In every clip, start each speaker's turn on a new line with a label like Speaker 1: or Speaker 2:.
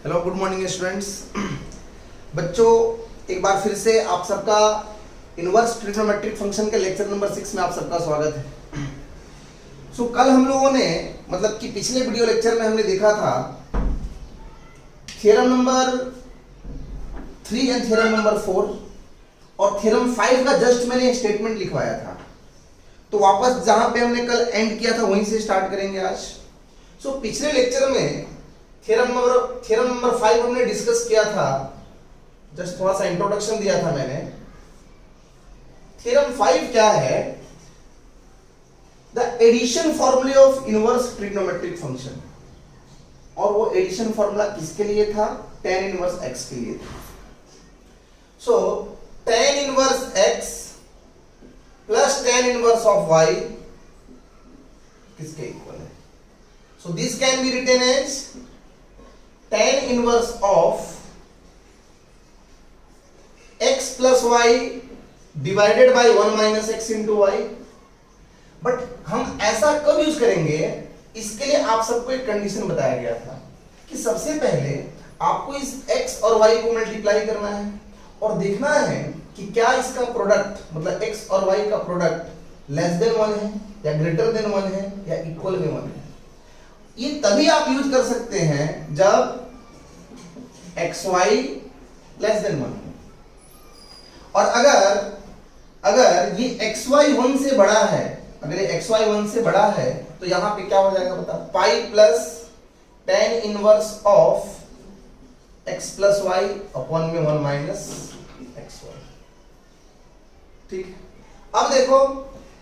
Speaker 1: Hello, good morning students. बच्चों, एक बार फिर से आप सबका इनवर्स ट्रिग्नोमेट्रिक फंक्शन के लेक्चर नंबर 6 में आप सबका स्वागत है। कल हम लोगों ने मतलब कि पिछले वीडियो लेक्चर में हमने देखा था theorem number 3 and theorem number 4 और थ्योरम 5 का जस्ट मैंने स्टेटमेंट लिखवाया था। तो वापस जहां पे हमने कल एंड किया था वहीं से स्टार्ट करेंगे आज। पिछले लेक्चर में थ्योरम नंबर 5 हमने डिस्कस किया था, जस्ट थोड़ा सा इंट्रोडक्शन दिया था मैंने। थ्योरम 5 क्या है? द एडिशन फॉर्मूले ऑफ इनवर्स ट्रिग्नोमेट्रिक फंक्शन। और वो एडिशन फॉर्मूला किसके लिए था? tan इनवर्स x के लिए था। tan inverse x plus tan inverse of y किसके इक्वल है? This can be written as tan inverse of x plus y divided by 1 minus x into y। But हम ऐसा कब यूज करेंगे, इसके लिए आप सबको एक कंडीशन बताया गया था कि सबसे पहले आपको इस x और y को मल्टीप्लाई करना है और देखना है कि क्या इसका प्रोडक्ट मतलब x और y का प्रोडक्ट लेस देन 1 है या ग्रेटर देन 1 है या इक्वल में 1 है। ये तभी आप यूज कर सकते हैं जब xy लेस देन 1 और अगर ये xy 1 से बड़ा है, अगर ये xy 1 से बड़ा है तो यहां पे क्या हो जाएगा बता? पाई plus tan inverse of x plus y upon में 1 माइनस xy। ठीक, अब देखो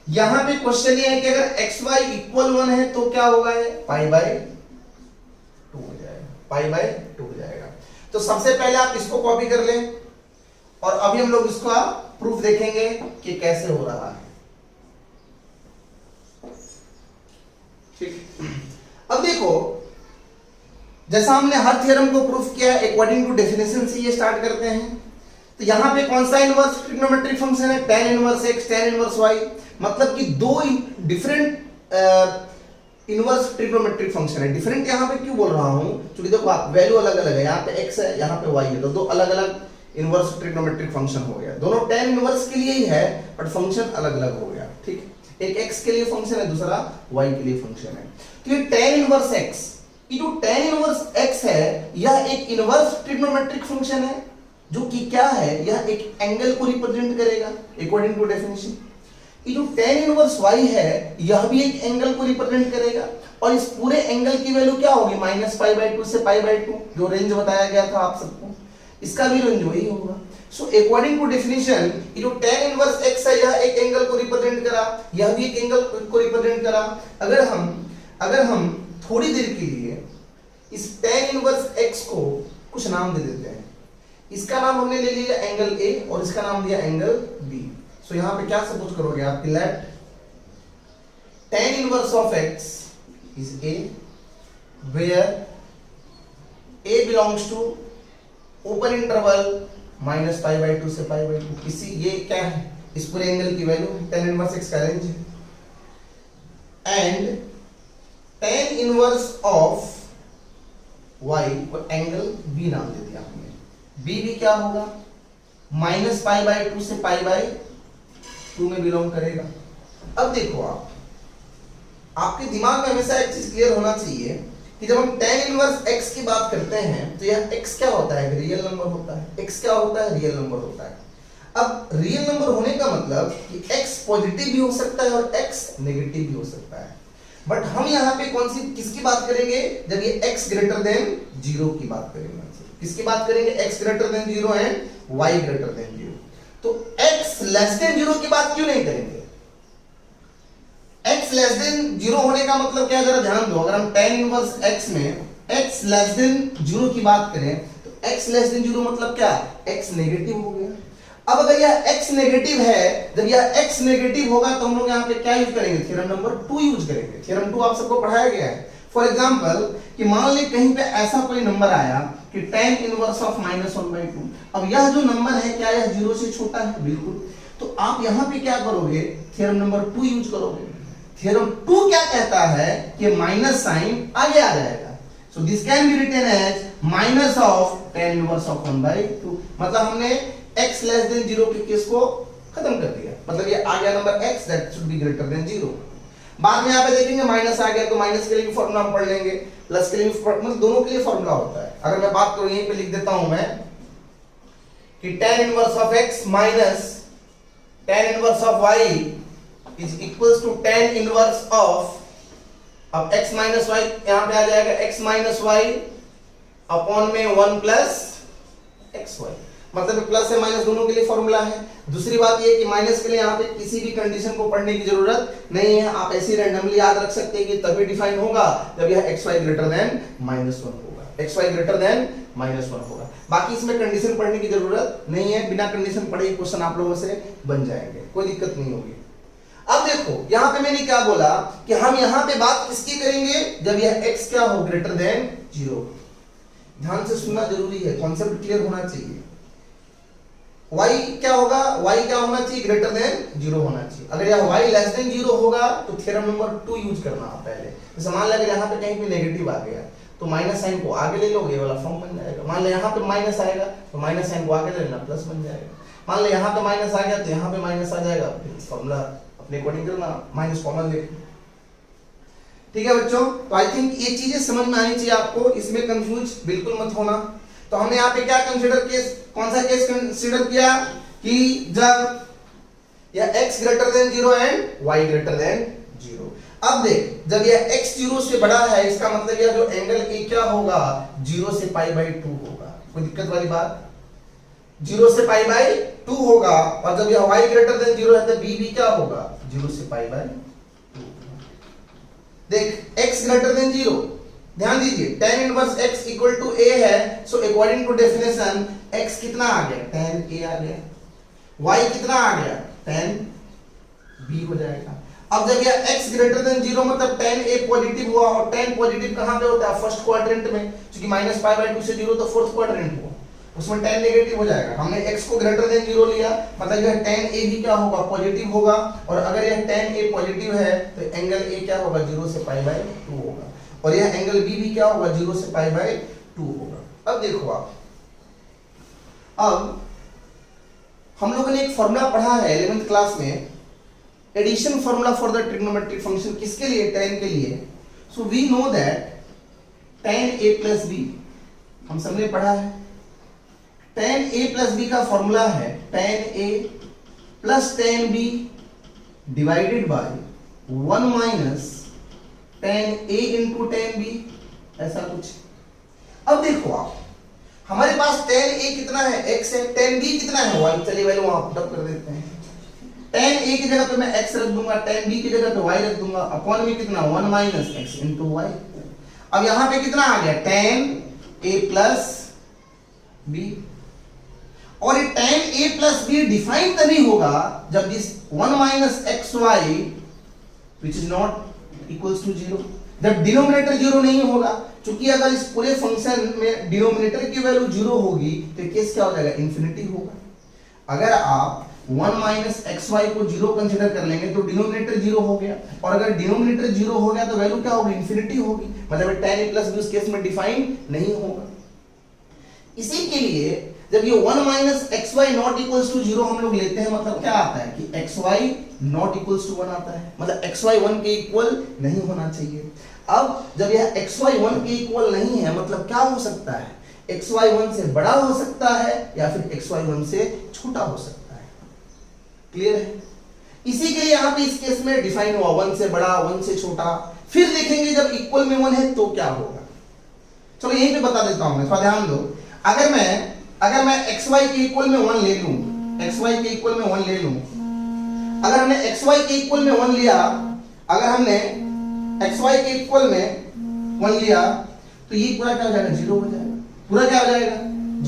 Speaker 1: यहां पे क्वेश्चन ये है कि अगर xy इक्वल 1 है तो क्या होगा? पाई बाय 2 हो जाएगा, पाई बाय 2 हो जाएगा। तो सबसे पहले आप इसको कॉपी कर लें और अभी हम लोग इसका प्रूफ देखेंगे कि कैसे हो रहा है। ठीक, अब देखो जैसा हमने हर थ्योरम को प्रूफ किया अकॉर्डिंग टू डेफिनेशन से ये स्टार्ट करते हैं। तो यहां पे कौन सा इनवर्स ट्रिग्नोमेट्रिक फंक्शन है? tan inverse x tan inverse y। मतलब कि दो डिफरेंट इनवर्स ट्रिग्नोमेट्रिक फंक्शन है। डिफरेंट यहां पे क्यों बोल रहा हूं? क्योंकि देखो आप वैल्यू अलग अलग है, यहां पे x है यहां पे y है, तो दो अलग अलग इनवर्स ट्रिग्नोमेट्रिक फंक्शन हो गया। दोनों tan इनवर्स के लिए ही है बट फंक्शन अलग अलग हो गया। ठीक, एक x के लिए फंक्शन है, दूसरा y के लिए फंक्शन है। तो ये tan इनवर्स x, ये जो tan इनवर्स x है यह एक इनवर्स ट्रिग्नोमेट्रिक फंक्शन है जो कि क्या है? यह एक एंगल को रिप्रेजेंट करेगा अकॉर्डिंग टू डेफिनेशन। ये जो tan इनवर्स y है यह भी एक एंगल को रिप्रेजेंट करेगा और इस पूरे एंगल की वैल्यू क्या होगी? माइनस पाई बाय 2 से पाई बाय 2, जो रेंज बताया गया था आप सबको, इसका भी रेंज वही होगा। अकॉर्डिंग टू डेफिनेशन ये जो tan इनवर्स x है यह एक एंगल को रिप्रेजेंट करा, यह भी एक एंगल को रिप्रेजेंट करा। अगर हम थोड़ी देर के लिए इस tan इनवर्स x को कुछ नाम दे देते हैं। इसका नाम हमने ले लिया एंगल A और इसका नाम दिया एंगल B। यहां पे क्या सपोज करोगे आप? Let tan inverse of x is A where A belongs to open interval minus pi by 2 से पाई बाय 2। इसी ये क्या है? इस पूरे एंगल की वैल्यू tan इनवर्स x का रेंज है। And tan inverse of y को एंगल B नाम दे दिया हमने। B भी क्या होगा? माइनस पाई बाय 2 से पाई बाय 2 में बिलोंग करेगा। अब देखो आपके दिमाग में हमेशा एक चीज क्लियर होना चाहिए कि जब हम tan इनवर्स x की बात करते हैं तो यह x क्या होता है? रियल नंबर होता है। x क्या होता है? रियल नंबर होता है। अब रियल नंबर होने का मतलब कि x पॉजिटिव भी हो सकता है और x नेगेटिव भी हो सकता है। बट हम यहाँ पे कौन सी किसकी बात करेंगे? जब ये x ग्रेटर देन 0 की बात करेंगे। किसकी बात करेंगे? x greater than 0 and y greater than 0। तो x लेस देन 0 की बात क्यों नहीं करेंगे? x लेस देन 0 होने का मतलब क्या है? जरा ध्यान दो। अगर हम tan इनवर्स x में x लेस देन 0 की बात करें तो x लेस देन 0 मतलब क्या? x नेगेटिव हो गया। अब अगर यह x नेगेटिव है, जब यह x नेगेटिव होगा तो हम लोग यहाँ पे क्या यूज करेंगे? थ्योरम नंबर 2 यूज करेंगे। थ्योरम 2 आप सबको पढ़ाया गया है। फॉर एग्जाम्पल कि मान ली कहीं पे ऐसा कोई नंबर आया कि tan इनवर्स ऑफ -1/2। अब यह जो नंबर है क्या यह 0 से छोटा है? बिल्कुल। तो आप यहाँ पे क्या करोगे? थ्योरम नंबर 2 यूज करोगे। थ्योरम 2 क्या कहता है कि माइनस साइन आगे आ जाएगा। So this can be written as minus of tan inverse of 1/2। मतलब हमने x लेस देन 0 के केस को खत्म कर दिया, मतलब ये आ गया number x that should be greater than 0। बाद में यहाँ पे देखेंगे माइनस आ गया तो माइनस के लिए भी फॉर्मूला हम पढ़ लेंगे, प्लस के लिए भी मतलब दोनों के लिए फॉर्मूला होता है। अगर मैं बात करूं यहीं पे लिख देता हूं मैं कि tan inverse of x minus tan inverse of y is equals to tan inverse of, अब x माइनस y यहां पे आ जाएगा x माइनस y अपॉन में 1 प्लस xy, मतलब प्लस से माइनस दोनों के लिए फॉर्मूला है। दूसरी बात ये कि माइनस के लिए यहाँ पे किसी भी कंडीशन को पढ़ने की जरूरत नहीं है, आप ऐसे रैंडमली याद रख सकते हैं कि तभी डिफाइन होगा जब यह xy ग्रेटर देन -1 होगा, xy ग्रेटर देन -1 होगा। बाकी इसमें कंडीशन पढ़ने की जरूरत नहीं है, बिना कंडीशन पढ़े ही क्वेश्चन आप लोगों से बन जाएंगे, कोई दिक्कत नहीं होगी। अब देखो यहाँ पे मैंने क्या बोला कि हम यहाँ पे बात किसकी करेंगे जब यह x क्या हो ग्रेटर देन 0। ध्यान से सुनना जरूरी है, कॉन्सेप्ट क्लियर होना चाहिए। y क्या होगा, y क्या होना चाहिए ग्रेटर देन 0 होना चाहिए। अगर यह y लेस देन 0 होगा तो थ्योरम नंबर 2 यूज करना आप पहले। जैसे मान लिया यहाँ पे कहीं पे नेगेटिव आ गया तो माइनस साइन को आगे ले लोगे, ये वाला फॉर्म बन जाएगा। मान लिया यहाँ पे माइनस आएगा तो माइनस साइन को आगे ले लेना, प्लस बन जाएगा। मान लिया यहाँ पे माइनस आ गया तो यहाँ पे माइनस आ जाएगा, फॉर्मूला अपने अकॉर्डिंग करना, माइनस कॉमन लेके। ठीक है बच्चों, तो आई थिंक ये चीजें समझ में आनी चाहिए आपको, इसमें कंफ्यूज बिल्कुल मत होना। तो हमने यहाँ पे क्या कंसीडर केस, कौन सा केस कंसीडर किया कि जब यह x greater than 0 and y greater than 0। अब देख जब यह x 0 से बड़ा है इसका मतलब यह जो एंगल a क्या होगा 0 से π/2 होगा। कोई दिक्कत वाली बात, 0 से π/2 होगा। और जब यह y ग्रेटर देन 0 है तो b भी क्या होगा 0 से π/2। देख x ग्रेटर देन 0, ध्यान दीजिए tan inverse x equal to a है, so according to definition x कितना आ गया tan a आ गया, y कितना आ गया tan b हो जाएगा। अब जब यह x ग्रेटर देन 0 मतलब tan a पॉजिटिव हुआ, और tan पॉजिटिव कहां पे होता है फर्स्ट क्वाड्रेंट में, क्योंकि -π/2 से 0 तो फोर्थ क्वाड्रेंट हुआ, उसमें tan नेगेटिव हो जाएगा। हमने x को ग्रेटर देन 0 लिया मतलब यह tan a भी क्या होगा पॉजिटिव होगा, और अगर यह tan a पॉजिटिव है तो एंगल a क्या होगा 0 से π/2 होगा, और यह एंगल b भी क्या होगा 0 से π/2 होगा। अब देखो आप, अब हम लोगों ने एक फॉर्मूला पढ़ा है 11th क्लास में, addition formula for the trigonometric function, किसके लिए tan के लिए। So we know that tan a plus b हम सबने पढ़ा है। tan a प्लस b का फॉर्मूला है tan a plus tan b divided by 1 minus tan a into tan b, ऐसा कुछ। अब देखो आप, हमारे पास tan a कितना है x है, tan b कितना है y, चलिए वैल्यू वहां पुट अप कर देते हैं। tan a की जगह पे मैं x रख दूंगा, tan b की जगह पे y रख दूंगा, अपॉन में कितना 1 माइनस x इंटू y। अब यहां पे कितना आ गया tan a प्लस b, और ये tan a plus b define तभी होगा जब this 1 minus xy which is not equals to 0, जब डिनोमिनेटर 0 नहीं होगा। क्योंकि अगर इस पूरे फंक्शन में डिनोमिनेटर की वैल्यू 0 होगी तो केस क्या हो जाएगा इन्फिनिटी होगा। अगर आप 1 माइनस xy को 0 कंसीडर कर लेंगे तो डिनोमिनेटर 0 हो गया, और अगर डिनोमिनेटर 0 हो गया तो वैल्यू क्या होगी इन्फिनिटी होगी, मतलब tan a प्लस b उस केस में डिफाइन नहीं होगा। इसी के लिए जब ये 1 minus xy not equals to 0 हम लोग लेते हैं, मतलब क्या आता है कि xy नॉट इक्वल्स टू 1 आता है, मतलब xy 1 के इक्वल नहीं होना चाहिए। अब जब यह xy 1 के इक्वल नहीं है मतलब क्या हो सकता है, xy 1 से बड़ा हो सकता है या फिर xy 1 से छोटा हो सकता है। क्लियर है? इसी के लिए यहाँ पे इस केस में डिफाइन हुआ 1 से बड़ा 1 से छोटा। फिर देखेंगे जब इक्वल में 1 है तो क्या होगा। चलो यहीं पे बता देता हूं मैं, थोड़ा ध्यान दो। अगर मैं xy के इक्वल में 1 ले लूं, xy के इक्वल में 1 ले लूं, अगर हमने xy के इक्वल में 1 लिया, अगर हमने xy के इक्वल में 1 लिया तो ये पूरा क्या हो जाएगा 0 हो जाएगा, पूरा क्या हो जाएगा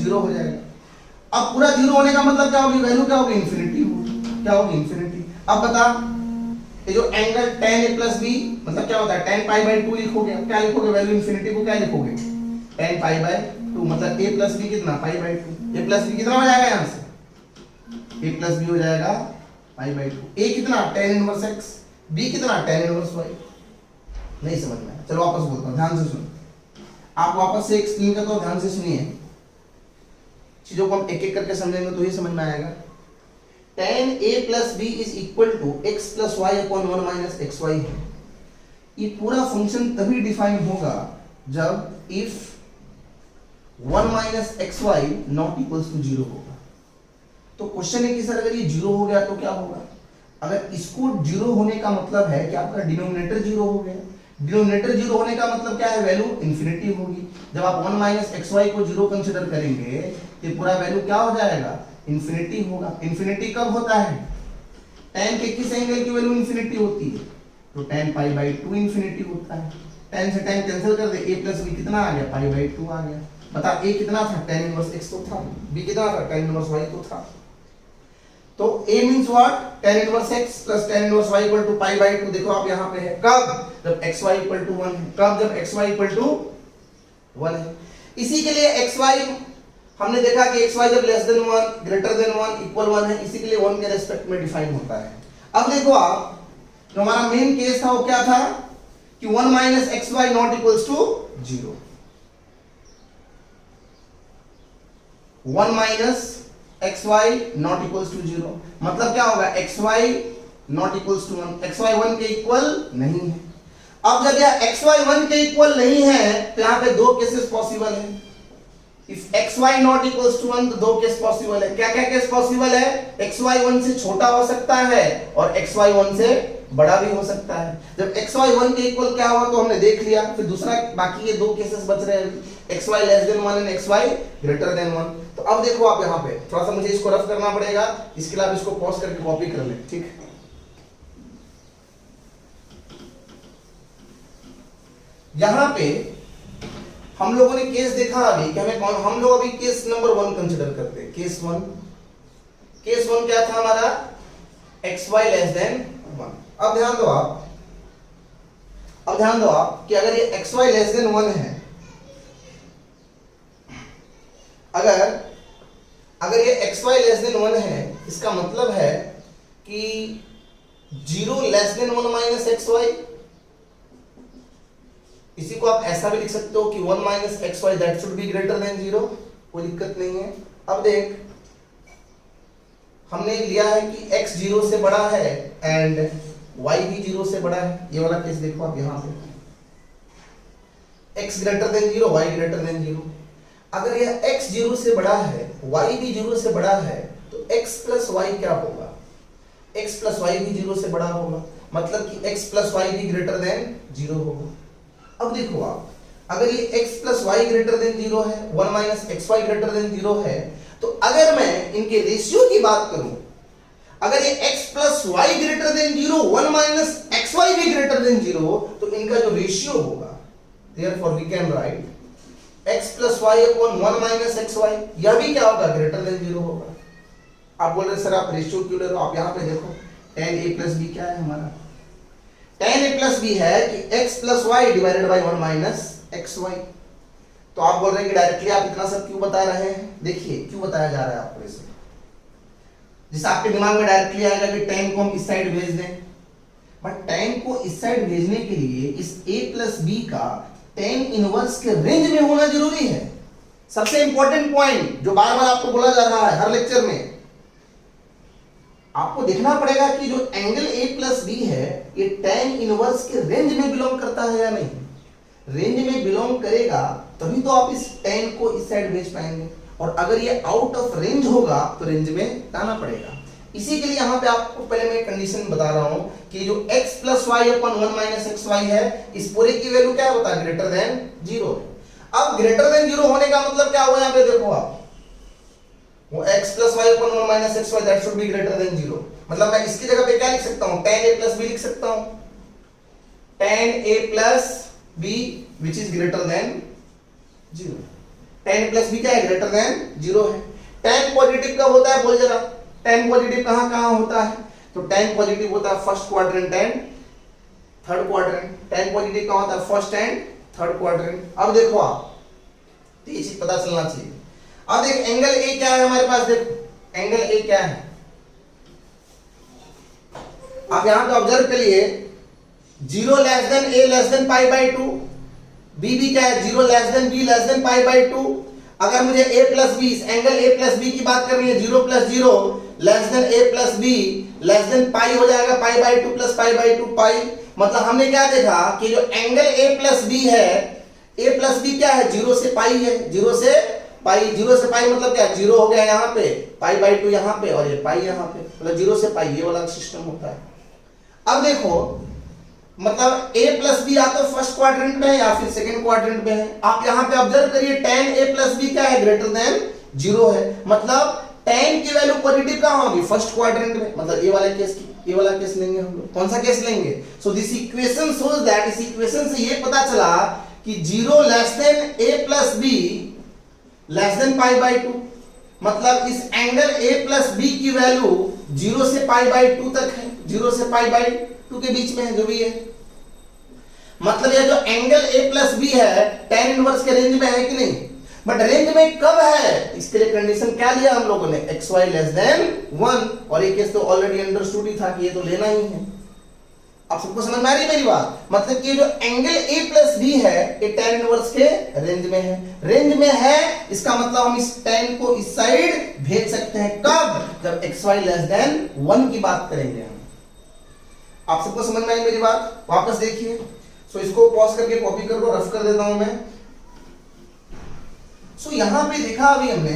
Speaker 1: 0 हो जाएगा। अब पूरा 0 होने का मतलब क्या होगी, वैल्यू क्या होगी इन्फिनिटी होगी, क्या होगी इन्फिनिटी। अब बता, ये जो angle tan a plus b मतलब क्या होता है tan π/2 लिखोगे, क्या लिखोगे वैल्यू इन्फिनिटी को क्या लिखोगे tan π/2, मतलब a प्लस b कितना π/2, a प्लस b कितना हो जाएगा यहां से a प्लस b हो जाएगा π/2, a कितना tan इनवर्स x, b कितना tan इनवर्स y। नहीं समझ में, चलो वापस बोलता हूं, ध्यान से सुनो। आप वापस से एक्सप्लेन करता हूं, ध्यान से सुनिए, चीजों को हम एक एक करके समझेंगे तो ही समझ में आएगा। tan a plus b is equal to x plus y upon 1 minus x y है। ये पूरा फंक्शन तभी डिफाइन होगा जब if 1 minus x y not equals to 0 होगा। तो क्वेश्चन है कि सर अगर ये 0 हो गया तो क्या होगा? अगर इसको 0 होने का मतलब है कि आपका डिनोमिनेटर 0 हो गया। डिनोमिनेटर 0 होने का मतलब क्या है? वैल्यू इंफिनिटी होगी। जब आप 1 माइनस एक्स वाई को 0 कंसिडर करेंगे तो पूरा वैल्यू क्या हो जाएगा? इंफिनिटी होगा। इंफिनिटी कब होता है? tan के किस एंगल की वैल्यू इंफिनिटी होती है? तो tan पाई बाई 2 इंफिनिटी होता है। tan से tan कैंसिल कर दे, a प्लस b कितना आ गया? पाई बाई 2 आ गया। बता a कितना था? tan इनवर्स x तो था, b कितना था? tan इनवर्स y तो था। तो a means what? tan inverse x plus tan inverse y equal to pi by 2। देखो आप यहां पे है कब? जब xy इक्वल टू 1 है। कब? जब xy इक्वल टू 1 है। इसी के लिए xy हमने देखा कि xy जब less than 1 greater than 1 equal 1 है, इसी के लिए 1 के रेस्पेक्ट में डिफाइन होता है। अब देखो आप, जो हमारा मेन केस था वो क्या था कि 1 minus x y not equals to 0। 1 minus x y not equals to 0 मतलब क्या होगा? X y not equals to 1। X y 1 के इक्वल नहीं है। अब जब यह एक्स वाई 1 के इक्वल नहीं है तो यहां पे दो केसेस पॉसिबल है। If x y not equals to 1 तो दो केस पॉसिबल है। क्या क्या केस पॉसिबल है? एक्स वाई 1 से छोटा हो सकता है और एक्स वाई 1 से बड़ा भी हो सकता है। जब एक्स वाई 1 के इक्वल क्या हुआ तो हमने देख लिया। फिर दूसरा बाकी ये दो केसेस बच रहे हैं, x y less than 1 and x y greater than 1। तो अब देखो आप यहाँ पे थोड़ा सा मुझे इसको रफ करना पड़ेगा, इसके लिए आप इसको पॉज करके कॉपी कर लें, ठीक है? यहां पे हम लोगों ने केस देखा अभी कि हम लोग अभी केस नंबर 1 कंसीडर करते हैं। केस 1 क्या था हमारा? X y less than 1। अब ध्यान दो आप कि अगर ये एक्स वाई लेस देन 1 है, अगर ये एक्स वाई लेस देन 1 है, इसका मतलब है कि 0 less than 1 minus x y. इसी को आप ऐसा भी लिख सकते हो कि 1 minus x y that should be greater than 0। कोई दिक्कत नहीं है। अब देख, हमने लिया है कि x 0 से बड़ा है एंड y भी 0 से बड़ा है। ये वाला केस देखो आप यहां पे, x greater than 0 y greater than 0। अगर यह x 0 से बड़ा है y भी 0 से बड़ा है तो x प्लस वाई क्या होगा? x प्लस वाई भी 0 से बड़ा होगा, मतलब कि x प्लस वाई भी ग्रेटर देन 0 होगा। अब देखो आप, अगर ये x plus y greater than 0 है, 1 minus x y greater than 0 है, तो अगर मैं इनके रेशियो की बात करूं, अगर ये x plus y greater than 0 1 minus x y भी ग्रेटर देन 0 तो इनका जो रेशियो होगा, therefore we can write x plus y upon 1 minus x y, यह भी क्या होगा? ग्रेटर देन 0 होगा। आप बोल रहे सर आप रेशियो क्यों ले रहे हो? आप यहां पे देखो, tan a प्लस b क्या है हमारा? tan a प्लस b है कि x plus y divided by 1 minus x y. तो आप बोल रहे हैं कि डायरेक्टली आप इतना सब क्यों बता रहे हैं? देखिए क्यों बताया जा रहा है आपको इसे। जैसे आपके दिमाग में डायरेक्टली आएगा कि tan को हम इस साइड भेज दें, बट tan को इस साइड भेजने के लिए इस a प्लस b का tan इनवर्स के रेंज में होना जरूरी है। सबसे इंपॉर्टेंट पॉइंट जो बार बार आपको बोला जा रहा है हर लेक्चर में, आपको देखना पड़ेगा कि जो एंगल a प्लस b है ये tan इनवर्स के रेंज में बिलोंग करता है या नहीं। रेंज में बिलोंग करेगा तभी तो आप इस tan को इस साइड भेज पाएंगे, और अगर ये आउट ऑफ रेंज होगा तो रेंज में लाना पड़ेगा। इसी के लिए यहां पे आपको पहले मैं कंडीशन बता रहा हूं कि जो x plus y upon 1 minus x y है, इस पूरे की वैल्यू क्या होता है? Greater than 0। अब ग्रेटर देन 0 होने का मतलब क्या हुआ? यहां पे देखो आप, वो x plus y upon 1 minus x y that should be greater than 0। मतलब मैं इसकी जगह पे क्या लिख सकता हूं? tan a प्लस b लिख सकता हूं। tan a plus b which is greater than 0। tan plus b क्या है? ग्रेटर देन 0 है। tan पॉजिटिव कब होता है? बोल जरा, tan पॉजिटिव कहां कहां होता है? तो tan पॉजिटिव होता है first quadrant and third quadrant. tan positive कहां होता है? First and third quadrant. अब देखो आप, तो ये चीज पता चलना चाहिए। अब देख एंगल a क्या है हमारे पास? देखो एंगल a क्या है, आप यहां पे ऑब्जर्व करिए, 0 less than a less than pi by 2, b भी क्या है, 0 less than b less than pi by 2। अगर मुझे a plus b, angle a plus b की बात करनी है, 0 प्लस 0 less than a plus b less than pi हो जाएगा, pi by 2 plus pi by 2 pi. मतलब हमने क्या देखा कि जो एंगल a प्लस बी है, a प्लस बी क्या है, 0 से पाई है, 0 से पाई, 0 से पाई मतलब क्या, 0 हो गया यहाँ पे, पाई बाई 2 यहाँ पे और ये पाई यहाँ पे, मतलब 0 से पाई, ये वाला सिस्टम होता है। अब देखो मतलब a प्लस बी या तो फर्स्ट क्वाड्रेंट में है या फिर सेकंड क्वाड्रेंट में है। आप यहाँ पे ऑब्जर्व करिए tan a प्लस बी क्या है, ग्रेटर देन 0 है, मतलब tan की वैल्यू पॉजिटिव कहाँ होगी, फर्स्ट क्वाड्रेंट में, मतलब ये वाला केस, ये वाला केस लेंगे हम लोग। कौन सा केस लेंगे? So this equation shows that, इस इक्वेशन से ये पता चला कि 0 less than a plus b less than pi by 2, मतलब इस एंगल a प्लस बी की वैल्यू 0 से पाई बाई 2 तक है, 0 से पाई बाई 2 के बीच में है, जो भी है। मतलब ये जो एंगल a प्लस बी है tan इनवर्स के रेंज में है कि नहीं, बट रेंज में कब है, इसके लिए कंडीशन क्या लिया हम लोगों ने, xy लेस देन 1, और ये केस तो ऑलरेडी अंडरस्टूड ही था कि ये तो लेना ही है। आप सबको समझ में आ रही है मेरी बात? मतलब कि जो एंगल a प्लस बी है ये tan इनवर्स के रेंज में है, रेंज में है, इसका मतलब हम इस tan को इस साइड भेज सकते हैं, कब, जब xy लेस देन 1 की बात करेंगे हम। आप सबको समझ में आई मेरी बात? वापस देखिए, सो इसको पॉज करके कॉपी कर लो, रफ कर देता हूं मैं। सो यहां पे देखा अभी हमने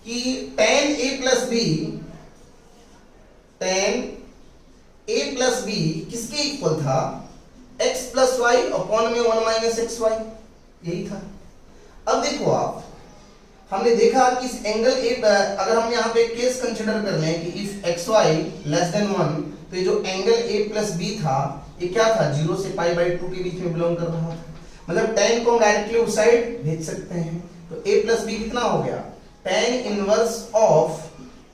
Speaker 1: कि tan a plus b, tan a plus b किसके इक्वल था, x प्लस वाई अपॉन में 1 माइनस एक्स वाई, यही था। अब देखो आप, हमने देखा कि इस एंगल a, अगर हम यहाँ पे केस कंसिडर कर लें कि if x y less than 1, तो ये जो एंगल a प्लस बी था ये क्या था, 0 से पाई बाई 2 के बीच में बिलोंग कर रहा था, मतलब tan को हम डायरेक्टली उस साइड भेज सकते हैं। तो a प्लस बी कितना हो गया, tan inverse of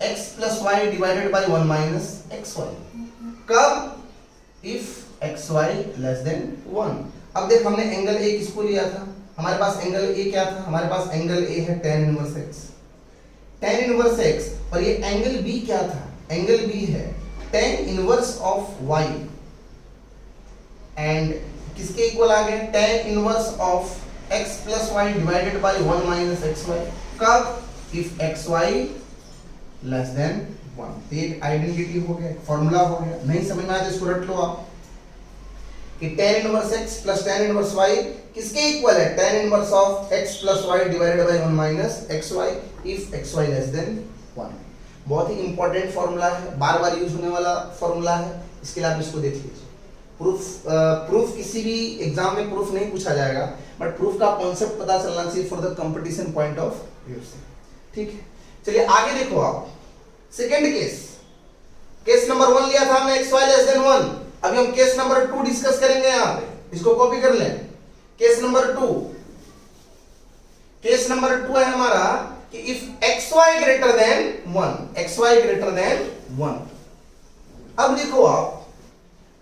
Speaker 1: x plus y divided by 1 minus x y, कब, if x y less than 1। अब देख हमने एंगल a किसको लिया था, हमारे पास एंगल a क्या था, हमारे पास एंगल a है tan inverse x, tan inverse x, और ये एंगल b क्या था, एंगल b है tan inverse of y, and किसके इक्वल आ गए, tan inverse of x plus y divided by 1 minus x y, कब, if x y less than 1। तो एक आइडेंटिटी हो गया, फॉर्मूला हो गया। नहीं समझ में आया तो इसको रट लो आप कि tan inverse x plus tan inverse y किसके इक्वल है, tan inverse of x plus y divided by 1 minus x y, if x y less than 1। बहुत ही इंपॉर्टेंट फॉर्मूला है, बार बार यूज होने वाला फॉर्मूला है, इसके लिए आप इसको देख लीजिए। प्रूफ किसी भी एग्जाम में प्रूफ नहीं पूछा जाएगा, बट प्रूफ का कॉन्सेप्ट पता चलना चाहिए for the competition point of view से, ठीक है। चलिए आगे देखो आप, सेकंड केस, केस नंबर 1 लिया था हमने xy लेस देन 1, अभी हम केस नंबर 2 डिस्कस करेंगे, यहाँ पे इसको कॉपी कर लें। केस नंबर 2, केस नंबर 2 है हमारा कि if xy greater than 1, xy greater than 1। अब देखो आप,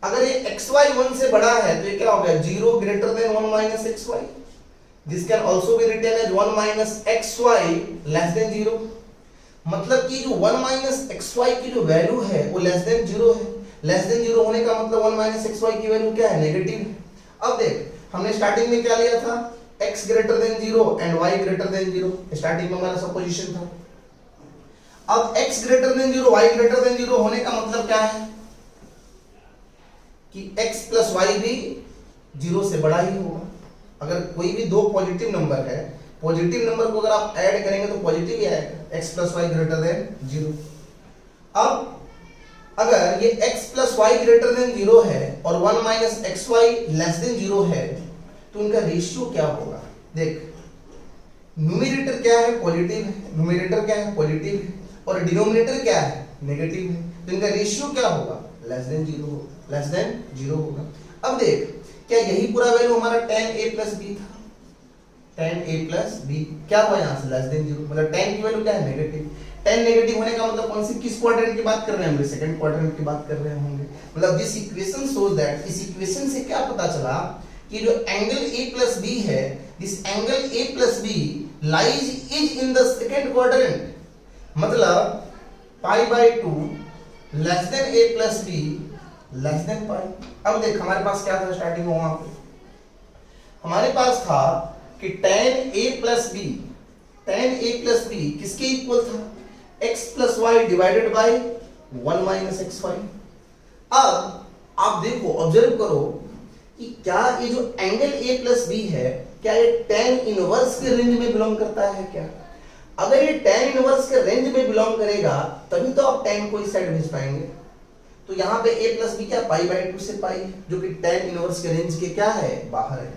Speaker 1: अगर ये xy 1 से बड़ा है तो ये क्या हो गया, 0 greater than 1 minus xy, this can also be written as 1 minus xy less than 0। मतलब कि जो 1 माइनस xy की जो वैल्यू है वो लेस देन 0 है, लेस देन 0 होने का मतलब 1 माइनस xy की वैल्यू क्या है, नेगेटिव है। अब देख हमने स्टार्टिंग में क्या लिया था, x greater than 0 and y greater than 0, starting में हमारा सपोजिशन था। अब x greater than 0 y greater than 0 होने का मतलब क्या है कि x प्लस वाई भी 0 से बड़ा ही होगा। अगर कोई भी दो पॉजिटिव नंबर है, पॉजिटिव नंबर को अगर आप ऐड करेंगे तो पॉजिटिव ही आएगा, x plus y greater than 0। अब अगर ये x plus y greater than 0 है और 1 minus x y less than 0 है, तो इनका रेशियो क्या होगा, देख न्यूमरेटर क्या है, पॉजिटिव है, न्यूमरेटर क्या है, पॉजिटिव है, और डिनोमिनेटर क्या है, नेगेटिव है, तो इनका रेशियो क्या होगा, लेस देन 0 होगा, लेस देन 0 होगा। अब देख क्या यही पूरा वैल्यू हमारा tan a प्लस b था, tan a प्लस b क्या हुआ यहाँ से, लेस देन 0, मतलब tan की वैल्यू क्या है, नेगेटिव। tan नेगेटिव होने का मतलब कौन सी, किस क्वाड्रेंट की बात कर रहे हैं हम, सेकंड क्वाड्रेंट की बात कर रहे होंगे। मतलब दिस इक्वेशन शोज दैट, इस इक्वेशन से क्या पता चला कि जो एंगल a प्लस b है, this angle a plus b lies is in the second quadrant, मतलब pi by 2 less than a plus b less than pi. अब देख हमारे पास क्या था स्टार्टिंग में, वहां पे हमारे पास था कि tan a plus b, tan a plus b किसके इक्वल था, x plus y divided by 1 minus x y. अब आप देखो, ऑब्जर्व करो कि क्या ये जो एंगल a प्लस बी है, क्या ये tan इनवर्स के रेंज में बिलोंग करता है क्या? अगर ये tan इनवर्स के रेंज में बिलोंग करेगा तभी तो आप tan को इस साइड भेज पाएंगे। तो यहाँ पे a प्लस बी क्या पाई बाई 2 से पाई है, जो कि tan इनवर्स के रेंज के क्या है, बाहर है।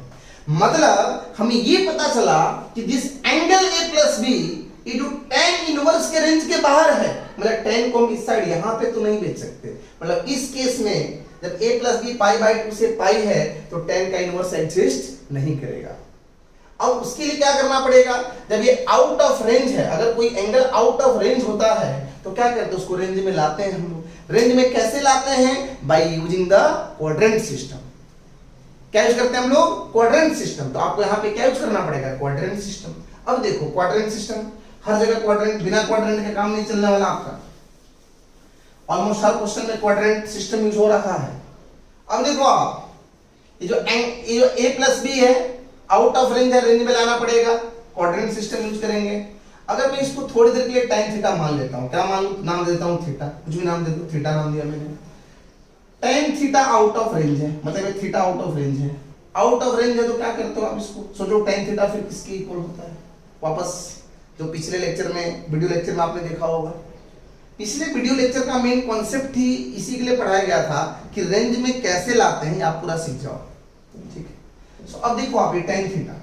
Speaker 1: मतलब हमें ये पता चला कि this angle a plus b ये जो tan इनवर्स के रेंज के बाहर है, मतलब tan को हम इस साइड यहाँ पे तो नहीं भेज सकते। मतलब इस केस में जब a plus b pi by 2 से पाई है तो tan का इनवर्स एग्जिस्ट नहीं करेगा। अब उसके लिए क्या करना पड़ेगा, जब ये आउट ऑफ रेंज है, अगर कोई एंगल आउट ऑफ रेंज होता है तो क्या करते हैं, उसको रेंज में लाते हैं हम लोग। रेंज में कैसे लाते हैं, by using the quadrant system. क्या यूज करते हैं हम लोग, क्वाड्रेंट सिस्टम। तो आपको यहाँ पे क्या यूज करना पड़ेगा, क्वाड्रेंट सिस्टम। अब देखो क्वाड्रेंट सिस्टम, हर जगह क्वाड्रेंट, बिना क्वाड्रेंट के काम नहीं चलने वाला आपका। ऑलमोस्ट हर क्वेश्चन में क्वाड्रेंट सिस्टम यूज हो रहा है। अब देखो आप, ये जो a प्लस बी है आउट ऑफ रेंज है, रेंज में लाना पड़ेगा, क्वाड्रेंट सिस्टम यूज करेंगे। अगर मैं इसको थोड़ी देर के लिए tan थीटा मान लेता हूं, क्या मान नाम देता हूं, थीटा, कुछ भी नाम दे दो, थीटा नाम दिया मैंने। tan theta out of range है, मतलब ये थीटा आउट ऑफ रेंज है। आउट ऑफ रेंज है तो क्या करते हो आप, इसको सोचो tan थीटा फिर किसके इक्वल होता है। वापस जो पिछले लेक्चर में, वीडियो लेक्चर में आपने देखा होगा, पिछले वीडियो लेक्चर का मेन कॉन्सेप्ट ही इसी के लिए पढ़ाया गया था कि रेंज में कैसे लाते हैं, आप पूरा सीख जाओ। ठीक है, सो अब देखो आप ये tan theta,